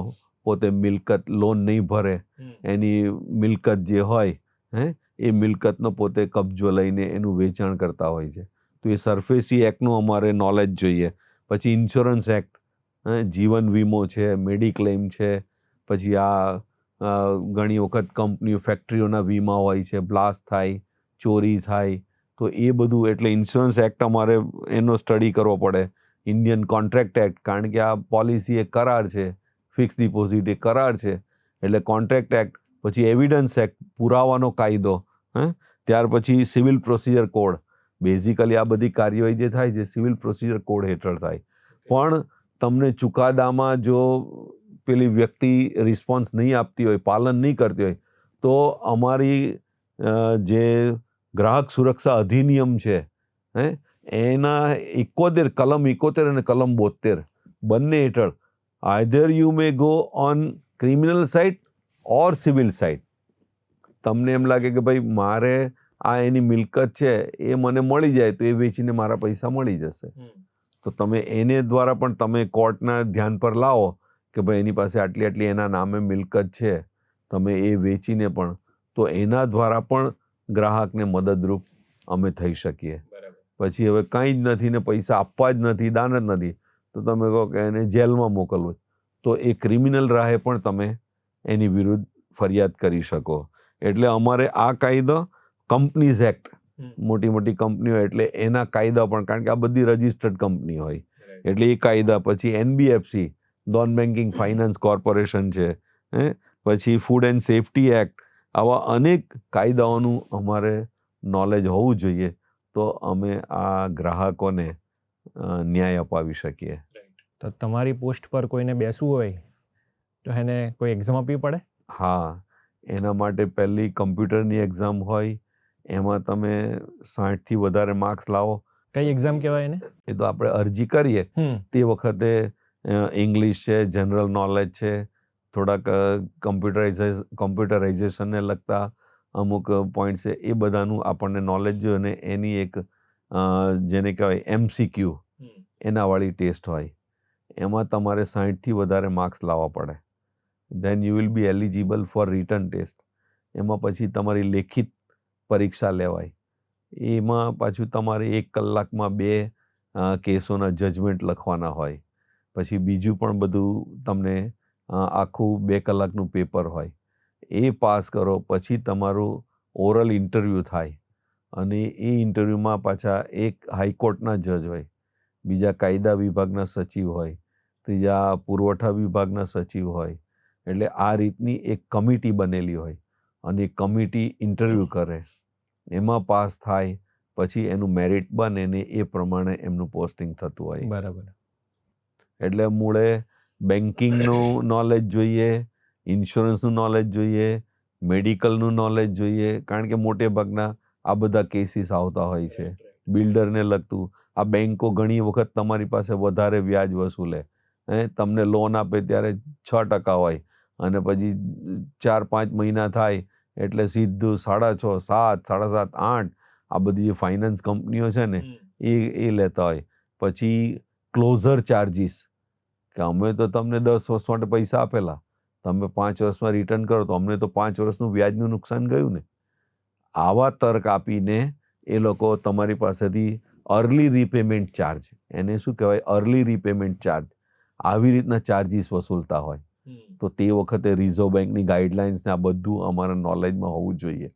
પોતે મિલકત લોન નહીં ભરે, એની મિલકત જે હોય એ મિલકતનો પોતે કબજો લઈને એનું વેચાણ કરતા હોય છે. તો એ સરફેસી એક્ટનું અમારે નોલેજ જોઈએ. પછી ઇન્સ્યોરન્સ એક્ટ, જીવન વીમો છે, મેડિક્લેમ છે, પછી ઘણી વખત કંપનીઓ ફેક્ટરીઓના વીમા હોય છે, બ્લાસ્ટ થાય, ચોરી થાય, તો એ બધું એટલે ઇન્સ્યોરન્સ એક્ટ અમારે એનો સ્ટડી કરવો પડે. ઇન્ડિયન કોન્ટ્રાક્ટ એક્ટ, કારણ કે આ પોલિસી એ કરાર છે, ફિક્સ ડિપોઝિટ એ કરાર છે, એટલે કોન્ટ્રાક્ટ એક્ટ. પછી એવિડન્સ એક્ટ, પુરાવાનો કાયદો, ત્યાર પછી સિવિલ પ્રોસિજર કોડ. બેઝિકલી આ બધી કાર્યવાહી જે થાય છે સિવિલ પ્રોસિજર કોડ હેઠળ થાય. પણ તમને ચુકાદામાં જો પેલી વ્યક્તિ રિસ્પોન્સ નહીં આપતી હોય, પાલન નહીં કરતી હોય, તો અમારી જે ગ્રાહક સુરક્ષા અધિનિયમ છે એના 71 કલમ 71 અને કલમ 72 બંને હેઠળ either you may go on criminal side or civil side. તમને એમ લાગે કે ભાઈ મારે આ એની મિલકત છે એ મને મળી જાય તો એ વેચીને મારા પૈસા મળી જશે, તો તમે એને દ્વારા પણ તમે કોર્ટના ધ્યાન પર લાવો કે ભાઈ એની પાસે આટલી આટલી એના નામે મિલકત છે, તમે એ વેચીને પણ, તો એના દ્વારા પણ ગ્રાહકને મદદરૂપ અમે થઈ શકીએ. પછી હવે કંઈ જ નથી ને પૈસા આપવા જ નથી, દાન જ નથી, તો તમે કહો કે એને જેલમાં મોકલવું, તો એ ક્રિમિનલ રાહે પણ તમે એની વિરુદ્ધ ફરિયાદ કરી શકો. એટલે અમારે આ કાયદો, કંપનીઝ એક્ટ, મોટી મોટી કંપનીઓ એટલે એના કાયદા પણ, કારણ કે આ બધી રજિસ્ટર્ડ કંપની હોય એટલે એ કાયદા. પછી NBFC, non banking finance corporation છે, પછી ફૂડ એન્ડ સેફ્ટી એક્ટ, આવા અનેક કાયદાઓનું અમારે નોલેજ હોવું જોઈએ, તો અમે આ ગ્રાહકોને ન્યાય અપાવી શકીએ. તો તમારી પોસ્ટ પર કોઈને બેસવું હોય તો એને કોઈ એક્ઝામ આપવી પડે? હા, એના માટે પહેલી કમ્પ્યુટરની એક્ઝામ હોય, એમાં તમે 60થી વધારે માર્ક્સ લાવો. કઈ એક્ઝામ કહેવાય એને? એ તો આપણે અરજી કરીએ તે વખતે ઇંગ્લિશ છે, જનરલ નોલેજ છે, થોડાક કોમ્પ્યુટરાઇઝેશનને લગતા અમુક પોઈન્ટ છે, એ બધાનું આપણને નોલેજ જોઈએ. અને એની એક જેને કહેવાય MCQ એનાવાળી ટેસ્ટ હોય, એમાં તમારે 60થી વધારે માર્ક્સ લાવવા પડે. Then you will be eligible for written test. એમાં પછી તમારી લેખિત પરીક્ષા લેવાય. એમાં પાછું તમારે 1 કલાકમાં 2 કેસોના જજમેન્ટ લખવાના હોય. પછી બીજું પણ બધું તમને આખું 2 કલાકનું પેપર હોય. એ પાસ કરો પછી તમારું ઓરલ ઇન્ટરવ્યૂ થાય, અને એ ઇન્ટરવ્યૂમાં પાછા એક હાઈકોર્ટના જજ હોય, બીજા કાયદા વિભાગના સચિવ હોય, ત્રીજા પુરવઠા વિભાગના સચિવ હોય. એટલે આ રીતની એક કમિટી બનેલી હોય, અને એ કમિટી ઇન્ટરવ્યૂ કરે, એમાં પાસ થાય પછી એનું મેરિટ બને ને એ પ્રમાણે એમનું પોસ્ટિંગ થતું હોય. બરાબર. એટલે મૂળે બેન્કિંગનું નોલેજ જોઈએ, ઇન્સ્યોરન્સનું નોલેજ જોઈએ, મેડિકલનું નોલેજ જોઈએ, કારણ કે મોટે ભાગના આ બધા કેસીસ આવતા હોય છે. બિલ્ડરને લગતું આ બેંકો ઘણી વખત તમારી પાસે વધારે વ્યાજ વસૂલે. તમને લોન આપે ત્યારે 6% હોય અને પછી 4-5 મહિના થાય એટલે સીધું 6.5, 7, 7.5, 8 આ બધી જે ફાઇનાન્સ કંપનીઓ છે ને એ લેતા હોય. પછી ક્લોઝર ચાર્જીસ કે અમે તો તમને 10 વર્ષ માટે પૈસા આપેલા, તમે 5 વર્ષમાં રિટર્ન કરો તો અમને તો 5 વર્ષનું વ્યાજનું નુકસાન ગયું ને. આવા તર્ક આપીને એ લોકો તમારી પાસેથી અર્લી રીપેમેન્ટ ચાર્જ, એને શું કહેવાય, અર્લી રીપેમેન્ટ ચાર્જ, આવી રીતના ચાર્જીસ વસૂલતા હોય. તો તે વખતે રિઝર્વ બેંકની ગાઈડલાઇન્સને આ બધું અમારા નોલેજમાં હોવું જોઈએ.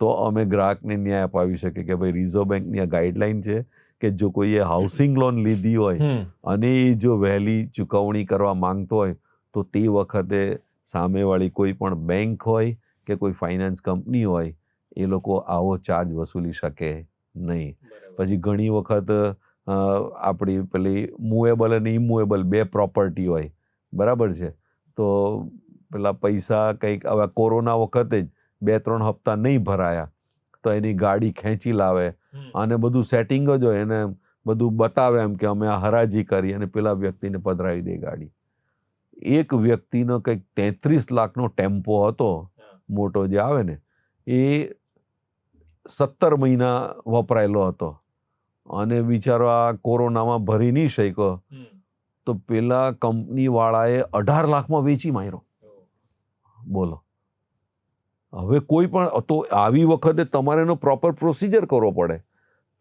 તો અમે ગ્રાહકને ન્યાય અપાવી શકીએ કે ભાઈ રિઝર્વ બેંકની આ ગાઈડલાઇન છે કે જો કોઈએ હાઉસિંગ લોન લીધી હોય અને એ જો વહેલી ચૂકવણી કરવા માંગતો હોય તો તે વખતે સામેવાળી કોઈ પણ બેંક હોય કે કોઈ ફાઇનાન્સ કંપની હોય એ લોકો આવો ચાર્જ વસૂલી શકે નહીં. પછી ઘણી વખત આપણી પેલી મૂવેબલ અને ઇમૂવેબલ 2 પ્રોપર્ટી હોય, બરાબર છે, તો પેલા પૈસા કંઈક હવે કોરોના વખતે જ 2-3 હપ્તા નહીં ભરાયા તો એની ગાડી ખેંચી લાવે અને બધું સેટિંગ જ હોય, એને બધું બતાવે એમ કે અમે આ હરાજી કરી અને પેલા વ્યક્તિને પધરાવી દે ગાડી. એક વ્યક્તિનો કંઈક 33 લાખનો ટેમ્પો હતો, મોટો જે આવે ને, એ 17 મહિના વપરાયેલો હતો અને બિચારો આ કોરોનામાં ભરી નહીં શક્યો તો પેલા કંપની વાળાએ 18 લાખમાં વેચી માર્યો. બોલો. હવે કોઈ પણ તો આવી વખતે તમારે એનો પ્રોપર પ્રોસિજર કરવો પડે.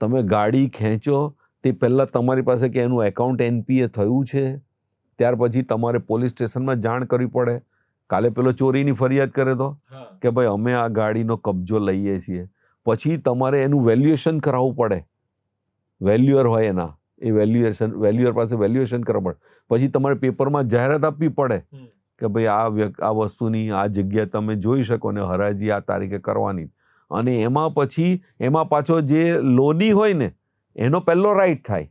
તમે ગાડી ખેંચો તે પહેલાં તમારી પાસે કે એનું એકાઉન્ટ NPA થયું છે, ત્યાર પછી તમારે પોલીસ સ્ટેશનમાં જાણ કરવી પડે. કાલે પેલો ચોરીની ફરિયાદ કરે તો કે ભાઈ અમે આ ગાડીનો કબજો લઈએ છીએ, પછી તમારે એનું વેલ્યુએશન કરાવવું પડે. વેલ્યુઅર હોય એના, એ વેલ્યુઅર પાસે વેલ્યુએશન કરવા પડે. પછી તમારે પેપરમાં જાહેરાત આપવી પડે કે ભાઈ આ વસ્તુની આ જગ્યા તમે જોઈ શકો ને હરાજી આ તારીખે કરવાની. અને એમાં પાછો જે લોની હોય ને એનો પહેલો રાઈટ થાય,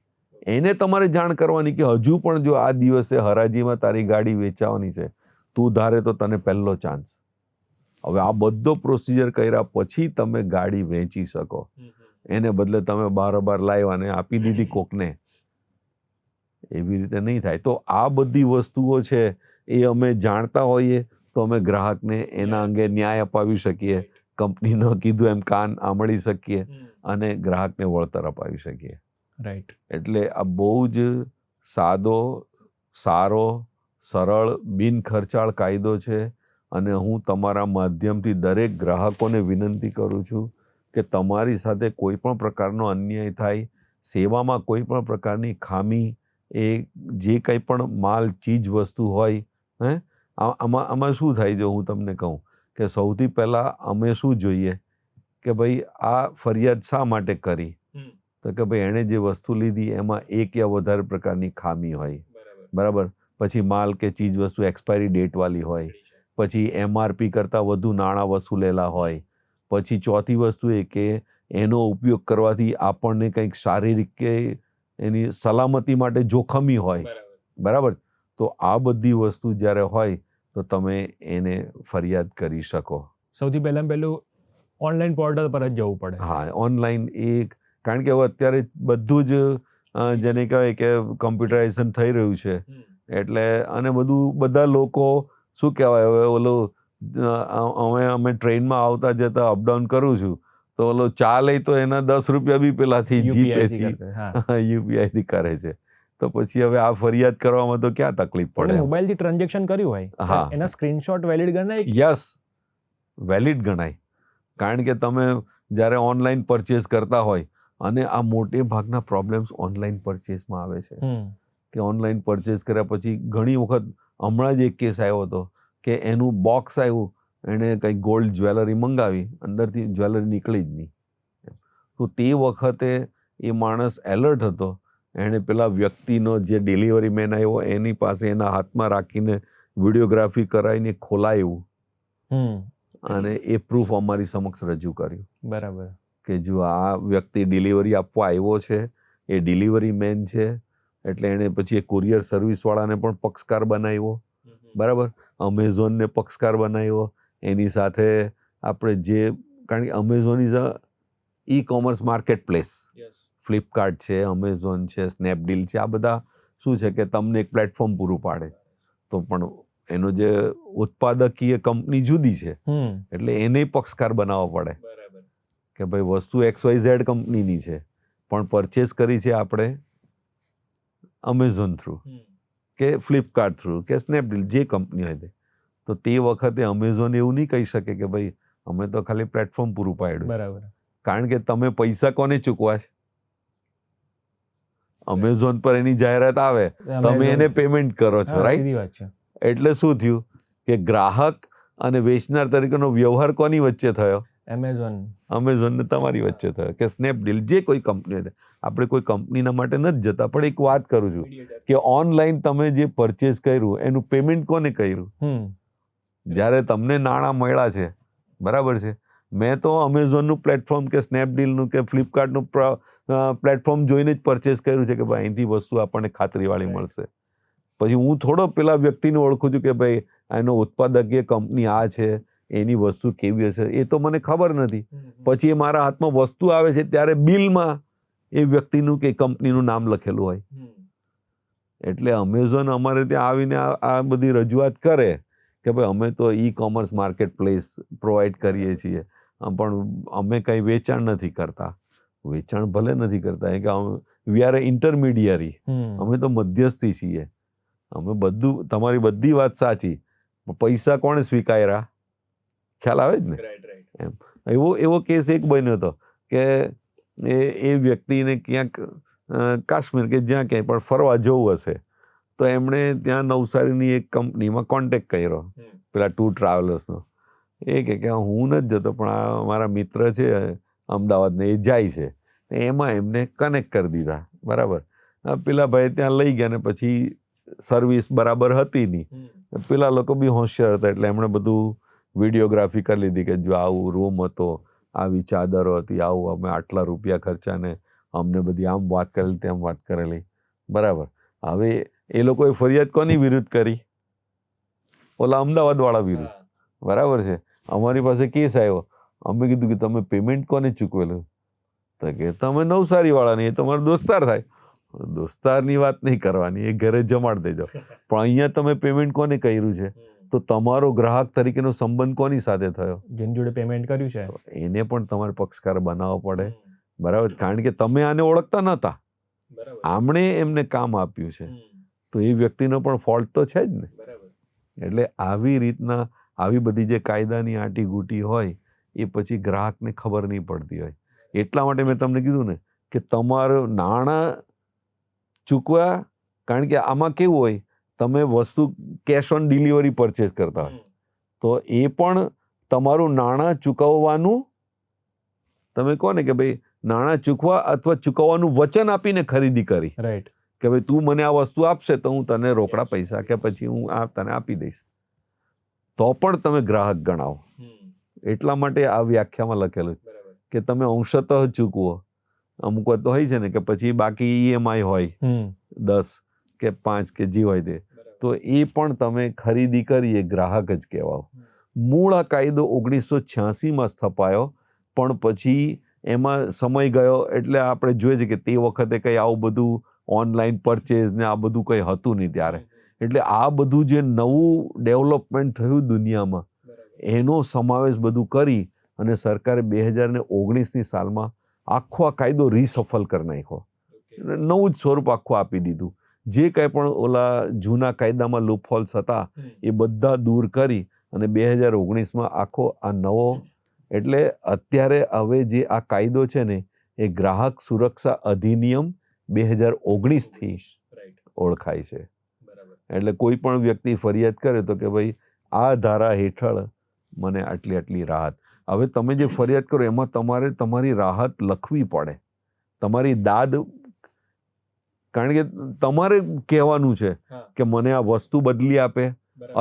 એને તમારે જાણ કરવાની કે હજુ પણ જો આ દિવસે હરાજીમાં તારી ગાડી વેચાવાની છે, તું ધારે તો તને પહેલો ચાન્સ. હવે આ બધો પ્રોસિજર કર્યા પછી તમે ગાડી વેચી શકો. એને બદલે તમે બારોબાર લાવ્યા અને આપી દીધી કોકને, એવી રીતે નહીં થાય. તો આ બધી વસ્તુઓ છે એ અમે જાણતા હોઈએ તો અમે ગ્રાહકને એના અંગે ન્યાય અપાવી શકીએ, કંપનીનો કીધું એમ કાન આંબળી શકીએ અને ગ્રાહકને વળતર અપાવી શકીએ. રાઈટ. એટલે આ બહુ જ સાદો, સારો, સરળ, બિન ખર્ચાળ કાયદો છે અને હું તમારા માધ્યમથી દરેક ગ્રાહકોને વિનંતી કરું છું કે તમારી સાથે કોઈ પણ પ્રકારનો અન્યાય થાય, સેવામાં કોઈ પણ પ્રકારની ખામી, એ જે કંઈ પણ માલ ચીજ વસ્તુ હોય, આમાં શું થાય, જો હું તમને કહું કે સૌથી પહેલાં અમે શું જોઈએ કે ભાઈ આ ફરિયાદ શા માટે કરી, તો કે ભાઈ એણે જે વસ્તુ લીધી એમાં એક યા વધારે પ્રકારની ખામી હોય, બરાબર. પછી માલ કે ચીજ વસ્તુ એક્સપાયરી ડેટવાળી હોય, પછી MRP કરતાં વધુ નાણાં વસૂલેલા હોય, પછી ચોથી વસ્તુ એ કે એનો ઉપયોગ કરવાથી આપણને કંઈક શારીરિક કે એની સલામતી માટે જોખમી હોય, બરાબર. તો આ બધી વસ્તુ જ્યારે હોય તો તમે એને ફરિયાદ કરી શકો. સૌથી પહેલું ઓનલાઈન પોર્ટલ પર જ જવું પડે. હા, ઓનલાઈન કારણ કે હવે અત્યારે બધું જ જેને કહેવાય કે કમ્પ્યુટરાઇઝેશન થઈ રહ્યું છે, એટલે અને બધા લોકો શું કહેવાય, હવે અમે ટ્રેનમાં આવતા જતા અપડાઉન કરું છું તો ચા લઈ તો એના 10 રૂપિયા બી પેલાથી જીપેથી UPI થી કરે છે. તો પછી હવે આ ફરિયાદ કરવામાં તો ક્યાં તકલીફ પડે. મોબાઈલથી ટ્રાન્ઝેક્શન કર્યું હોય એના સ્ક્રીનશોટ વેલિડ ગણાય? યસ, વેલિડ ગણાય. કારણ કે તમે જ્યારે ઓનલાઈન પરચેસ કરતા હોય, અને આ મોટે ભાગના પ્રોબ્લેમ્સ ઓનલાઈન પરચેસમાં આવે છે કે ઓનલાઈન પરચેસ કર્યા પછી ઘણી વખત, હમણાં જ એક કેસ આવ્યો હતો કે એનું બોક્સ આવ્યું, એણે કંઈક ગોલ્ડ જ્વેલરી મંગાવી, અંદરથી જ્વેલરી નીકળી જ નહીં. તો તે વખતે એ માણસ એલર્ટ હતો, એણે પેલા વ્યક્તિનો જે ડિલિવરી મેન આવ્યો એની પાસે એના હાથમાં રાખીને વિડીયોગ્રાફી કરાવીને ખોલાયું અને એ પ્રૂફ અમારી સમક્ષ રજૂ કર્યું. બરાબર. કે જો આ વ્યક્તિ ડિલિવરી આપવા આવ્યો છે, એ ડિલિવરી મેન છે, એટલે એણે પછી એ કુરિયર સર્વિસવાળાને પણ પક્ષકાર બનાવ્યો, બરાબર, અમેઝોનને પક્ષકાર બનાવ્યો, એની સાથે આપણે કારણ કે Amazon is e commerce market place, Flipkart છે, અમેઝોન છે, સ્નેપડીલ છે, આ બધા શું છે કે તમને એક પ્લેટફોર્મ પૂરું પાડે. તો પણ એનો જે ઉત્પાદકીય કંપની જુદી છે, એટલે એને પક્ષકાર બનાવવો પડે કે ભાઈ વસ્તુ XYZ કંપનીની છે, પણ પરચેસ કરી છે આપણે અમેઝોન થ્રુ કે ફ્લિપકાર્ટ થ્રુ કે સ્નેપડીલ, જે કંપની હોય તે. તો તે વખતે અમેઝોન એવું નહીં કહી શકે કે ભાઈ અમે તો ખાલી પ્લેટફોર્મ પૂરું પાડ્યું. બરાબર. કારણ કે તમે પૈસા કોને ચૂકવા છે? અમેઝોન પર એની જાહેરાત આવે, તમે એને પેમેન્ટ કરો છો, રાઈટ? સીધી વાત છે. એટલે શું થયું કે ગ્રાહક અને વેચનાર તરીકેનો વ્યવહાર કોની વચ્ચે થયો? અમેઝોન ને તમારી વચ્ચે થયો કે સ્નેપડીલ, જે કોઈ કંપની હોય. આપણે કોઈ કંપનીના માટે નથી જતા, પણ એક વાત કરું છું કે ઓનલાઈન તમે જે પરચેસ કર્યું એનું પેમેન્ટ કોને કર્યું? જ્યારે તમને નાણાં મળ્યા છે, બરાબર છે, મેં તો અમેઝોનનું પ્લેટફોર્મ કે સ્નેપડીલનું કે ફ્લિપકાર્ટનું પ્લેટફોર્મ જોઈને જ પરચેસ કર્યું છે કે ભાઈ અહીંથી વસ્તુ આપણને ખાતરીવાળી મળશે. પછી હું થોડો પેલા વ્યક્તિને ઓળખું છું કે ભાઈ એનો ઉત્પાદકીય કંપની આ છે, એની વસ્તુ કેવી હશે, એ તો મને ખબર નથી. પછી એ મારા હાથમાં વસ્તુ આવે છે ત્યારે બિલમાં એ વ્યક્તિનું કે કંપનીનું નામ લખેલું હોય. એટલે અમેઝોન અમારે ત્યાં આવીને આ બધી રજૂઆત કરે કે ભાઈ અમે તો e commerce market place provide કરીએ છીએ, પણ અમે કંઈ વેચાણ નથી કરતા. વેચાણ ભલે નથી કરતા, કે વી આર ઇન્ટરમીડિયરી, અમે તો મધ્યસ્થી છીએ. અમે બધું, તમારી બધી વાત સાચી, પૈસા કોણે સ્વીકાર્યા? ખ્યાલ આવે જ ને? એમ એવો કેસ એક બન્યો હતો કે એ વ્યક્તિને ક્યાંક કાશ્મીર કે જ્યાં ક્યાંય પણ ફરવા જવું હશે, તો એમણે ત્યાં નવસારીની એક કંપનીમાં કોન્ટેક્ટ કર્યો, પેલા ટૂર ટ્રાવેલર્સનો. એ કે હું નથી જતો, પણ આ મારા મિત્ર છે અમદાવાદને, એ જાય છે. એમાં એમને કનેક્ટ કરી દીધા, બરાબર. પેલા ભાઈ ત્યાં લઈ ગયા ને પછી સર્વિસ બરાબર હતી નહીં. પેલા લોકો બી હોશિયાર હતા, એટલે એમણે બધું વિડીયોગ્રાફી કરી લીધી કે જો આવું રૂમ હતો, આવી ચાદરો હતી, આવું અમે આટલા રૂપિયા ખર્ચા ને અમને બધી આમ વાત કરેલી, તેમ વાત કરેલી, બરાબર. હવે એ લોકોએ ફરિયાદ કોની વિરુદ્ધ કરી? ઓલા અમદાવાદ વાળા વિરુદ્ધ, બરાબર છે. અમારી પાસે કેસ આવ્યો, અમે કીધું કે તમે પેમેન્ટ કોને ચૂકવેલું? તો કે તમે નવસારી વાળાની, એ તમારો દોસ્તાર થાય. દોસ્તારની વાત નહીં કરવાની, એ ઘરે જમાડ દેજો, પણ અહીંયા તમે પેમેન્ટ કોને કર્યું છે? તો તમારો ગ્રાહક તરીકેનો સંબંધ કોની સાથે થયો? જેની જોડે પેમેન્ટ કર્યું છે એને પણ તમારે પક્ષકાર બનાવવો પડે, બરાબર. કારણ કે તમે આને ઓળખતા નહોતા, આમણે એમને કામ આપ્યું છે, તો એ વ્યક્તિનો પણ ફોલ્ટ તો છે જ ને. એટલે આવી રીતના આવી બધી જે કાયદાની આંટી ઘૂંટી હોય એ પછી ગ્રાહકને ખબર નહીં પડતી હોય. એટલા માટે મેં તમને કીધું ને કે તમારું નાણાં ચૂકવા, કારણ કે આમાં કેવું હોય, તમે વસ્તુ કેશ ઓન ડિલિવરી પરચેસ કરતા હોય તો એ પણ તમારું નાણાં ચૂકવવાનું, તમે કહો ને કે ભાઈ નાણાં ચૂકવા અથવા ચૂકવવાનું વચન આપીને ખરીદી કરી, રાઈટ, કે ભાઈ તું મને આ વસ્તુ આપશે તો હું તને રોકડા પૈસા કે પછી હું આ તને આપી દઈશ, તો પણ તમે ગ્રાહક ગણાવો. એટલા માટે આ વ્યાખ્યામાં લખેલું કે તમે અંશતઃ ચૂકવો. અમુક વાત તો હોય છે ને કે પછી બાકી EMI હોય 10 કે 5 કે જે હોય તે, તો એ પણ તમે ખરીદી કરી, એ ગ્રાહક જ કહેવાઓ. મૂળ આ કાયદો 1986માં સ્થપાયો, પણ પછી એમાં સમય ગયો, એટલે આપણે જોઈએ છે કે તે વખતે કંઈ આવું બધું ઓનલાઈન પરચેઝ ને આ બધું કંઈ હતું નહીં ત્યારે. એટલે આ બધું જે નવું ડેવલપમેન્ટ થયું દુનિયામાં, એનો સમાવેશ બધું કરી અને સરકારે 2019ની સાલમાં આખો આ કાયદો રીસફલ કરી નાખ્યો, નવું જ સ્વરૂપ આખું આપી દીધું. જે કંઈ પણ ઓલા જૂના કાયદામાં લૂપહોલ્સ હતા એ બધા દૂર કરી અને 2019માં આખો આ નવો, એટલે અત્યારે હવે જે આ કાયદો છે ને એ ગ્રાહક સુરક્ષા અધિનિયમ 2019થી ઓળખાય છે. એટલે કોઈ પણ વ્યક્તિ ફરિયાદ કરે તો કે ભાઈ આ ધારા હેઠળ મને આટલી આટલી રાહત. હવે તમે જે ફરિયાદ કરો એમાં તમારે તમારી રાહત લખવી પડે, તમારી દાદ, કારણ કે તમારે કહેવાનું છે કે મને આ વસ્તુ બદલી આપે,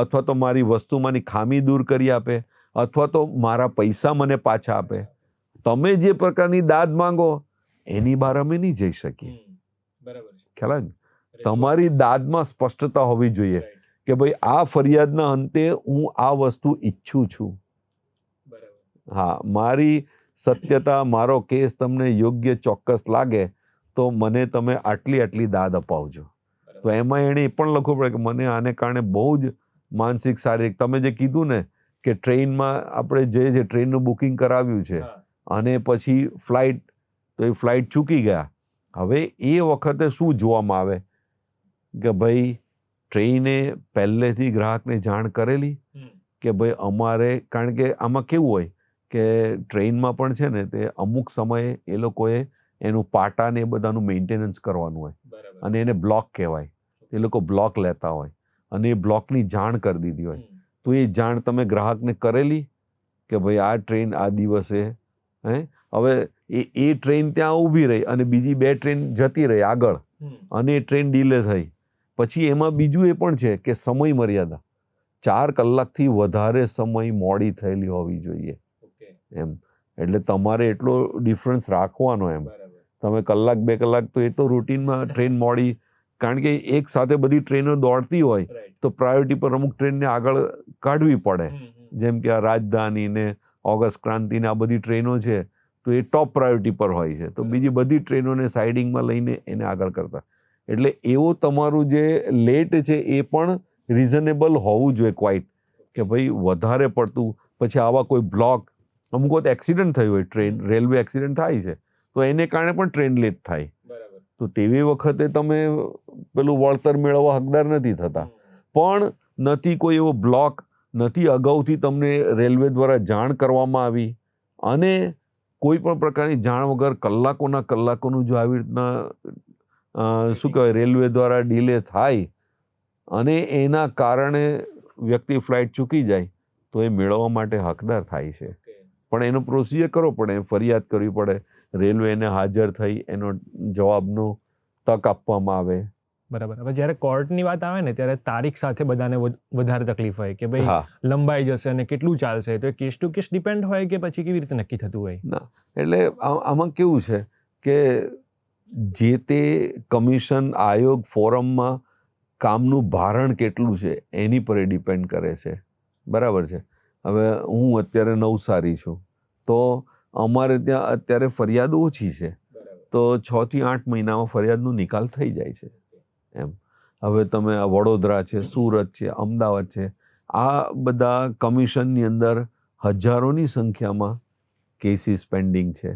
અથવા તો મારી વસ્તુમાંની ખામી દૂર કરી આપે, અથવા તો મારા પૈસા મને પાછા આપે. તમે જે પ્રકારની દાદ માંગો એની બહાર અમે નહીં જઈ શકીએ. ખ્યાલ આવે ને? તમારી દાદમાં સ્પષ્ટતા હોવી જોઈએ કે ભાઈ આ ફરિયાદના અંતે હું આ વસ્તુ ઈચ્છું છું. હા, મારી સત્યતા મારો કેસ તમને યોગ્ય ચોક્કસ લાગે તો મને તમે આટલી દાદ અપાવજો. તો એમાં એણે એ પણ લખવું પડે કે મને આને કારણે બહુ જ માનસિક શારીરિક, તમે જે કીધું ને કે ટ્રેનમાં આપણે જે ટ્રેનનું બુકિંગ કરાવ્યું છે અને પછી ફ્લાઇટ, તો એ ફ્લાઇટ ચૂકી ગયા. હવે એ વખતે શું જોવામાં આવે કે ભાઈ ટ્રેને પહેલેથી ગ્રાહકને જાણ કરેલી કે ભાઈ અમારે, કારણ કે આમાં કેવું હોય કે ટ્રેનમાં પણ છે ને તે અમુક સમયે એ લોકોએ એનું પાટા ને એ બધાનું મેન્ટેનન્સ કરવાનું હોય અને એને બ્લોક કહેવાય. એ લોકો બ્લોક લેતા હોય અને એ બ્લોકની જાણ કરી દીધી હોય. તો એ જાણ તમે ગ્રાહકને કરેલી કે ભાઈ આ ટ્રેન આ દિવસે, હવે એ ટ્રેન ત્યાં ઊભી રહી અને બીજી 2 ટ્રેન જતી રહી આગળ અને એ ટ્રેન ડીલે થઈ. પછી એમાં બીજું એ પણ છે કે સમય મર્યાદા 4 કલાકથી વધારે સમય મોડી થયેલી હોવી જોઈએ એમ. એટલે તમારે એટલો ડિફરન્સ રાખવાનો એમ. તમે કલાક 2 કલાક તો એ તો રૂટીનમાં ટ્રેન મોડી, કારણ કે એક સાથે બધી ટ્રેનો દોડતી હોય તો પ્રાયોરિટી પર અમુક ટ્રેનને આગળ કાઢવી પડે. જેમ કે આ રાજધાની ને ઓગસ્ટ ક્રાંતિ ને આ બધી ટ્રેનો છે તો એ ટોપ પ્રાયોરિટી પર હોય છે, તો બીજી બધી ટ્રેનોને સાઇડિંગમાં લઈને એને આગળ કરતા. એટલે એવો તમારું જે લેટ છે એ પણ રિઝનેબલ હોવું જોઈએ ક્વાઇટ, કે ભાઈ વધારે પડતું પછી આવા કોઈ બ્લોક, અમુક વખત એક્સિડન્ટ થયું હોય, ટ્રેન રેલવે એક્સિડન્ટ થાય છે તો એને કારણે પણ ટ્રેન લેટ થાય. તો તેવી વખતે તમે પેલું વળતર મેળવવા હકદાર નથી થતા. પણ નથી કોઈ એવો બ્લોક, નથી અગાઉથી તમને રેલવે દ્વારા જાણ કરવામાં આવી, અને કોઈ પણ પ્રકારની જાણ વગર કલાકોનું જો આવી રીતના શું કહેવાય રેલવે દ્વારા ડીલે થાય અને એના કારણે વ્યક્તિ ફ્લાઇટ ચૂકી જાય તો એ મેળવવા માટે હકદાર થાય છે. પણ એનો પ્રોસિજર કરવો પડે, ફરિયાદ કરવી પડે, રેલવેને હાજર થઈ એનો જવાબનો તક આપવામાં આવે. બરાબર. હવે જ્યારે કોર્ટની વાત આવે ને ત્યારે તારીખ સાથે બધાને વધારે તકલીફ હોય કે ભાઈ લંબાઈ જશે અને કેટલું ચાલશે, તો એ કેસ ટુ કેસ ડિપેન્ડ હોય કે પછી કેવી રીતે નક્કી થતું હોય? ના, એટલે આમાં કેવું છે કે જે તે કમિશન, આયોગ, ફોરમમાં કામનું ભારણ કેટલું છે એની પર એ ડિપેન્ડ કરે છે. બરાબર છે. હવે હું અત્યારે નવસારી છું તો અમારે ત્યાં અત્યારે ફરિયાદો ઓછી છે, તો 6 થી 8 મહિનામાં ફરિયાદનો નિકાલ થઈ જાય છે એમ. હવે તમે આ વડોદરા છે, સુરત છે, અમદાવાદ છે, આ બધા કમિશનની અંદર હજારોની સંખ્યામાં કેસીસ પેન્ડિંગ છે.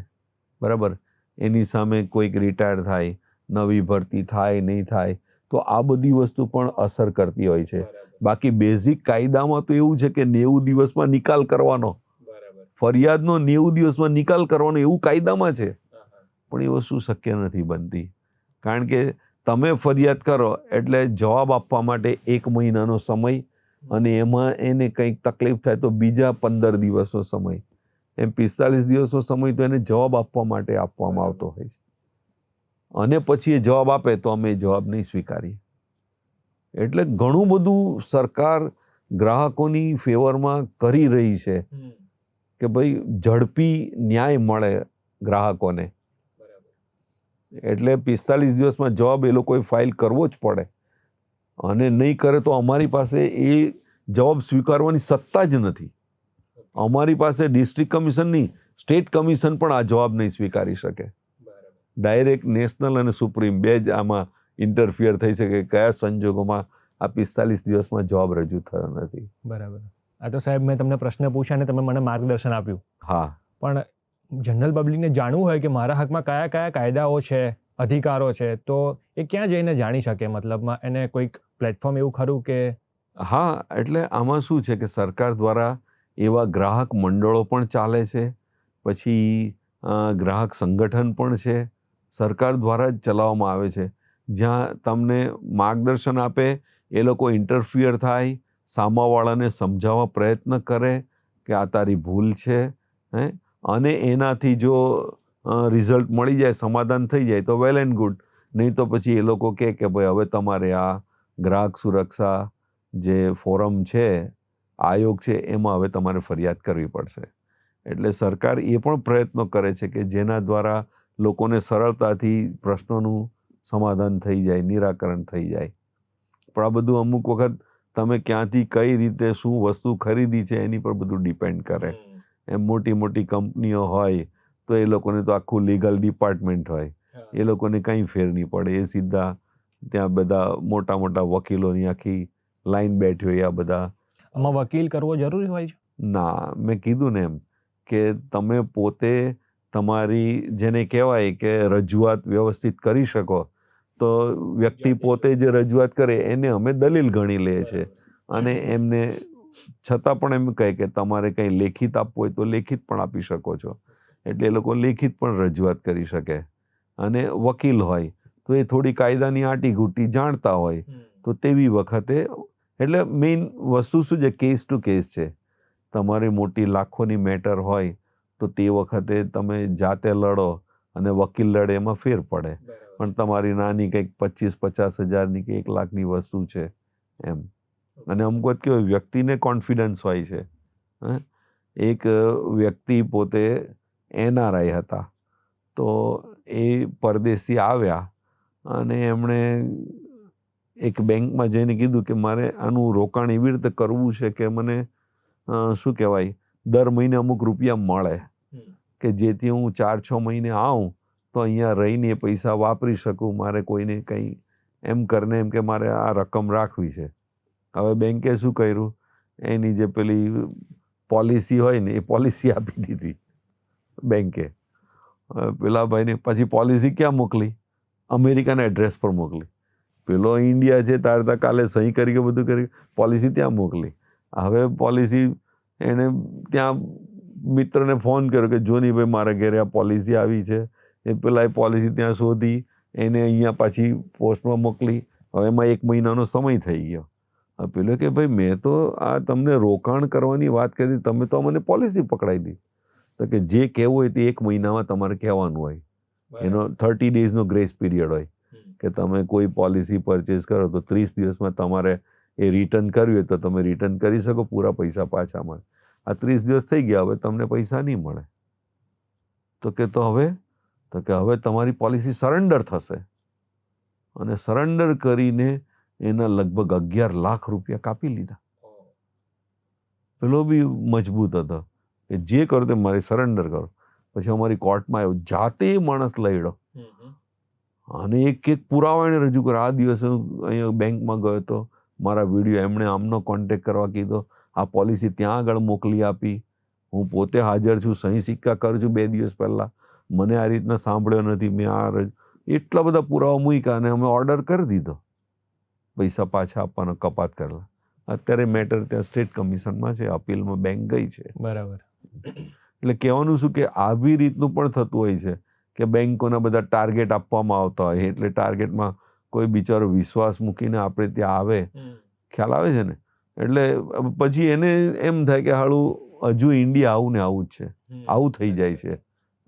બરાબર. એની સામે કોઈક રિટાયર થાય, નવી ભરતી થાય નહીં થાય, તો આ બધી વસ્તુ પણ અસર કરતી હોય છે. બાકી બેઝિક કાયદામાં તો એવું છે કે 90 દિવસમાં નિકાલ કરવાનો, ફરિયાદનો 90 દિવસમાં નિકાલ કરવાનો એવું કાયદામાં છે. પણ એ વસ્તુ શક્ય નથી બનતી, કારણ કે તમે ફરિયાદ કરો એટલે જવાબ આપવા માટે 1 મહિનાનો સમય, અને એમાં એને કંઈક તકલીફ થાય તો બીજા 15 દિવસનો સમય, એમ 45 દિવસનો સમય તો એને જવાબ આપવા માટે આપવામાં આવતો હોય છે. અને પછી એ જવાબ આપે તો અમે એ જવાબ નહીં સ્વીકારીએ. એટલે ઘણું બધું સરકાર ગ્રાહકોની ફેવરમાં કરી રહી છે કે ભાઈ ઝડપી ન્યાય મળે ગ્રાહકોને. એટલે 45 દિવસમાં જવાબ એ લોકોએ ફાઇલ કરવો જ પડે, અને નહીં કરે તો અમારી પાસે એ જવાબ સ્વીકારવાની સત્તા જ નથી. અમારી પાસે ડિસ્ટ્રિક્ટ કમિશનની, સ્ટેટ કમિશન પણ આ જવાબ નહીં સ્વીકારી શકે. ડાયરેક્ટ નેશનલ અને સુપ્રીમ બે જ આમાં ઇન્ટરફિયર થઈ શકે કયા સંજોગોમાં આ 45 દિવસમાં જવાબ રજૂ થયો નથી. બરાબર. આ તો સાહેબ મેં તમને પ્રશ્ન પૂછ્યા અને તમે મને માર્ગદર્શન આપ્યું. હા, પણ જનરલ પબ્લિકને જાણવું હોય કે મારા હકમાં કયા કયા કાયદાઓ છે, અધિકારો છે, તો એ ક્યાં જઈને જાણી શકે? મતલબમાં એને કોઈક પ્લેટફોર્મ એવું ખરું કે? હા, એટલે આમાં શું છે કે સરકાર દ્વારા એવા ગ્રાહક મંડળો પણ ચાલે છે, પછી ગ્રાહક સંગઠન પણ છે, સરકાર દ્વારા જ ચલાવવામાં આવે છે, જ્યાં તમને માર્ગદર્શન આપે, એ લોકો ઇન્ટરફિયર થાય, સામાવાળાને સમજાવવા પ્રયત્ન કરે કે આ તારી ભૂલ છે, અને એનાથી જો રિઝલ્ટ મળી જાય, સમાધાન થઈ જાય તો વેલ એન્ડ ગુડ. નહીં તો પછી એ લોકો કહે કે ભાઈ હવે તમારે આ ગ્રાહક સુરક્ષા જે ફોરમ છે, આયોગ છે, એમાં હવે તમારે ફરિયાદ કરવી પડશે. એટલે સરકાર એ પણ પ્રયત્નો કરે છે કે જેના દ્વારા લોકોને સરળતાથી પ્રશ્નોનું સમાધાન થઈ જાય, નિરાકરણ થઈ જાય. પણ આ બધું અમુક વખત તમે ક્યાંથી કઈ રીતે શું વસ્તુ ખરીદી છે એની પર બધું ડિપેન્ડ કરે. એમ મોટી મોટી કંપનીઓ હોય તો એ લોકોને તો આખું લીગલ ડિપાર્ટમેન્ટ હોય, એ લોકોને કંઈ ફેર નહીં પડે. એ સીધા ત્યાં બધા મોટા મોટા વકીલોની આખી લાઈન બેઠી હોય. આ બધા આમાં વકીલ કરવો જરૂરી હોય છે? ના, મેં કીધું ને એમ કે તમે પોતે તમારી જેને કહેવાય કે રજૂઆત વ્યવસ્થિત કરી શકો, તો વ્યક્તિ પોતે જે રજૂઆત કરે એને અમે દલીલ ગણી લઈએ છીએ, અને એમને છતાં પણ એમ કહે કે તમારે કંઈ લેખિત આપવું હોય તો લેખિત પણ આપી શકો છો. એટલે એ લોકો લેખિત પણ રજૂઆત કરી શકે. અને વકીલ હોય તો એ થોડી કાયદાની આંટીઘૂંટી જાણતા હોય, તો તેવી વખતે એટલે મેઇન વસ્તુ શું છે, કેસ ટુ કેસ છે. તમારી મોટી લાખોની મેટર હોય તો તે વખતે તમે જાતે લડો અને વકીલ લડે એમાં ફેર પડે. પણ તમારી નાની કંઈક 25-50 હજારની કે 1 લાખની વસ્તુ છે એમ. અને અમુક વખત કેવું વ્યક્તિને કોન્ફિડન્સ હોય છે. એક વ્યક્તિ પોતે NRI હતા, તો એ પરદેશથી આવ્યા અને એમણે એક બેંકમાં જઈને કીધું કે મારે આનું રોકાણ એવી રીતે કરવું છે કે મને શું કહેવાય, દર મહિને અમુક રૂપિયા મળે કે જેથી હું 4-6 મહિને આવું તો અહીંયા રહીને એ પૈસા વાપરી શકું. મારે કોઈને કંઈ એમ કરીને એમ કે મારે આ રકમ રાખવી છે. હવે બેંકે શું કર્યું, એની જે પેલી પોલિસી હોય ને એ પોલિસી આપી દીધી બેંકે. પેલા ભાઈને પછી પોલિસી ક્યાં મોકલી? અમેરિકાના એડ્રેસ પર મોકલી. પેલો ઇન્ડિયા છે, તારે ત્યાં કાલે સહી કરી કે બધું કરી, પોલિસી ત્યાં મોકલી. હવે પોલિસી એણે ત્યાં મિત્રને ફોન કર્યો કે જો નહીં ભાઈ મારા ઘરે આ પોલિસી આવી છે. એ પેલા એ પોલિસી ત્યાં શોધી, એને અહીંયા પાછી પોસ્ટમાં મોકલી. હવે એમાં 1 મહિનાનો સમય થઈ ગયો. હવે પેલો કે ભાઈ મેં તો આ તમને રોકાણ કરવાની વાત કરી, તમે તો મને પોલિસી પકડાઈ દી. તો કે જે કહેવું હોય તે 1 મહિનામાં તમારે કહેવાનું હોય. એનો 30 ડેઝનો ગ્રેસ પીરિયડ હોય કે તમે કોઈ પોલિસી પરચેસ કરો તો 30 દિવસમાં તમારે એ રિટર્ન કરવી હોય તો તમે રિટર્ન કરી શકો, પૂરા પૈસા પાછા મળે. આ 30 દિવસ થઈ ગયા, હવે તમને પૈસા નહીં મળે. તો કે હવે તમારી પોલિસી સરેન્ડર થશે. અને સરેન્ડર કરીને એના લગભગ 11 લાખ રૂપિયા કાપી લીધા. પેલો બી મજબૂત હતો કે જે કરો તે મારે સરેન્ડર કરો. પછી અમારી કોર્ટમાં આવ્યો, જાતે માણસ લડ્યો અને એક પુરાવા એને રજૂ કર્યા. આ દિવસે અહીંયા બેંકમાં ગયો હતો, મારા વિડીયો એમણે આમનો કોન્ટેક્ટ કરવા કીધો, આ પોલિસી ત્યાં આગળ મોકલી આપી, હું પોતે હાજર છું, સહી સિક્કા કરું છું 2 દિવસ પહેલાં, મને આ રીતના સાંભળ્યો નથી, મેં આ એટલા બધા પુરાવા મૂક્યા અને અમે ઓર્ડર કરી દીધો પૈસા પાછા આપવાનો, કપાત કરેલા. અત્યારે મેટર ત્યાં સ્ટેટ કમિશનમાં છે, અપીલમાં બેંક ગઈ છે. બરાબર. એટલે કહેવાનું શું કે આવી રીતનું પણ થતું હોય છે કે બેંકોના બધા ટાર્ગેટ આપવામાં આવતા હોય, એટલે ટાર્ગેટમાં કોઈ બિચારો વિશ્વાસ મૂકીને આપણે ત્યાં આવે, ખ્યાલ આવે છે ને, એટલે પછી એને એમ થાય કે હાળું હજુ ઇન્ડિયા આવું ને આવું જ છે, આવું થઈ જાય છે.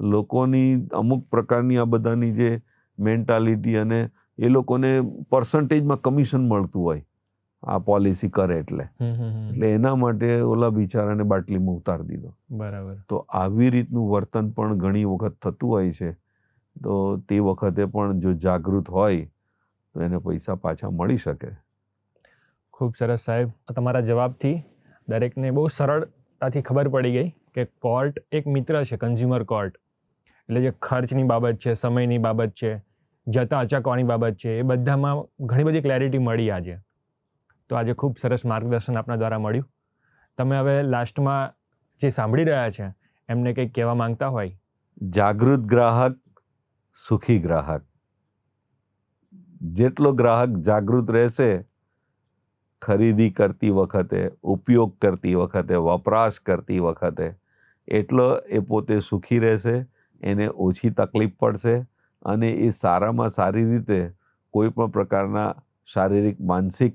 લોકોની અમુક પ્રકારની આ બધાની જે મેન્ટાલિટી, અને એ લોકોને પર્સન્ટેજમાં કમિશન મળતું હોય આ પોલિસી કરે એટલે એના માટે ઓલા બિચારાને બાટલીમાં ઉતારી દીધો. બરાબર. તો આવી રીતનું વર્તન પણ ઘણી વખત થતું હોય છે. તો તે વખતે પણ જો જાગૃત હોય તો એને પૈસા પાછા મળી શકે. ખૂબ સરસ સાહેબ, તમારા જવાબથી દરેકને બહુ સરળતાથી ખબર પડી ગઈ કે કોર્ટ એક મિત્ર છે, કન્ઝ્યુમર કોર્ટ. એટલે જે ખર્ચની બાબત છે, સમયની બાબત છે, જતા અચકવાની બાબત છે, એ બધામાં ઘણી બધી ક્લેરિટી મળી આજે. તો આજે ખૂબ સરસ માર્ગદર્શન આપના દ્વારા મળ્યું. તમે હવે લાસ્ટમાં જે સાંભળી રહ્યા છે એમને કંઈક કહેવા માંગતા હોય? જાગૃત ગ્રાહક સુખી ગ્રાહક. જેટલો ગ્રાહક જાગૃત રહેશે, ખરીદી કરતી વખતે, ઉપયોગ કરતી વખતે, વપરાશ કરતી વખતે, એટલો એ પોતે સુખી રહેશે, એને ઓછી તકલીફ પડશે અને એ સારામાં સારી રીતે કોઈ પણ પ્રકારના શારીરિક, માનસિક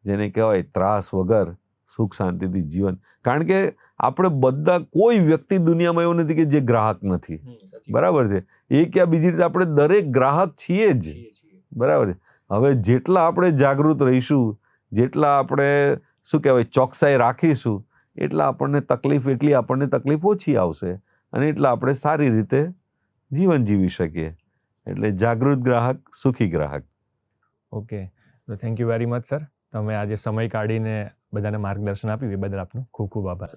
જેને કહેવાય ત્રાસ વગર સુખ શાંતિથી જીવન. કારણ કે આપણે બધા, કોઈ વ્યક્તિ દુનિયામાં એવું નથી કે જે ગ્રાહક નથી. બરાબર છે. એ ક્યાં બીજી રીતે આપણે દરેક ગ્રાહક છીએ જ. બરાબર છે. હવે જેટલા આપણે જાગૃત રહીશું, જેટલા આપણે શું કહેવાય ચોકસાઈ રાખીશું, એટલા આપણને તકલીફ ઓછી આવશે અને એટલા આપણે સારી રીતે જીવન જીવી શકીએ. એટલે જાગૃત ગ્રાહક સુખી ગ્રાહક. ઓકે, તો thank you very much sir. તમે આજે સમય કાઢીને બધાને માર્ગદર્શન આપ્યું એ બદલ આપનો ખૂબ ખૂબ આભાર.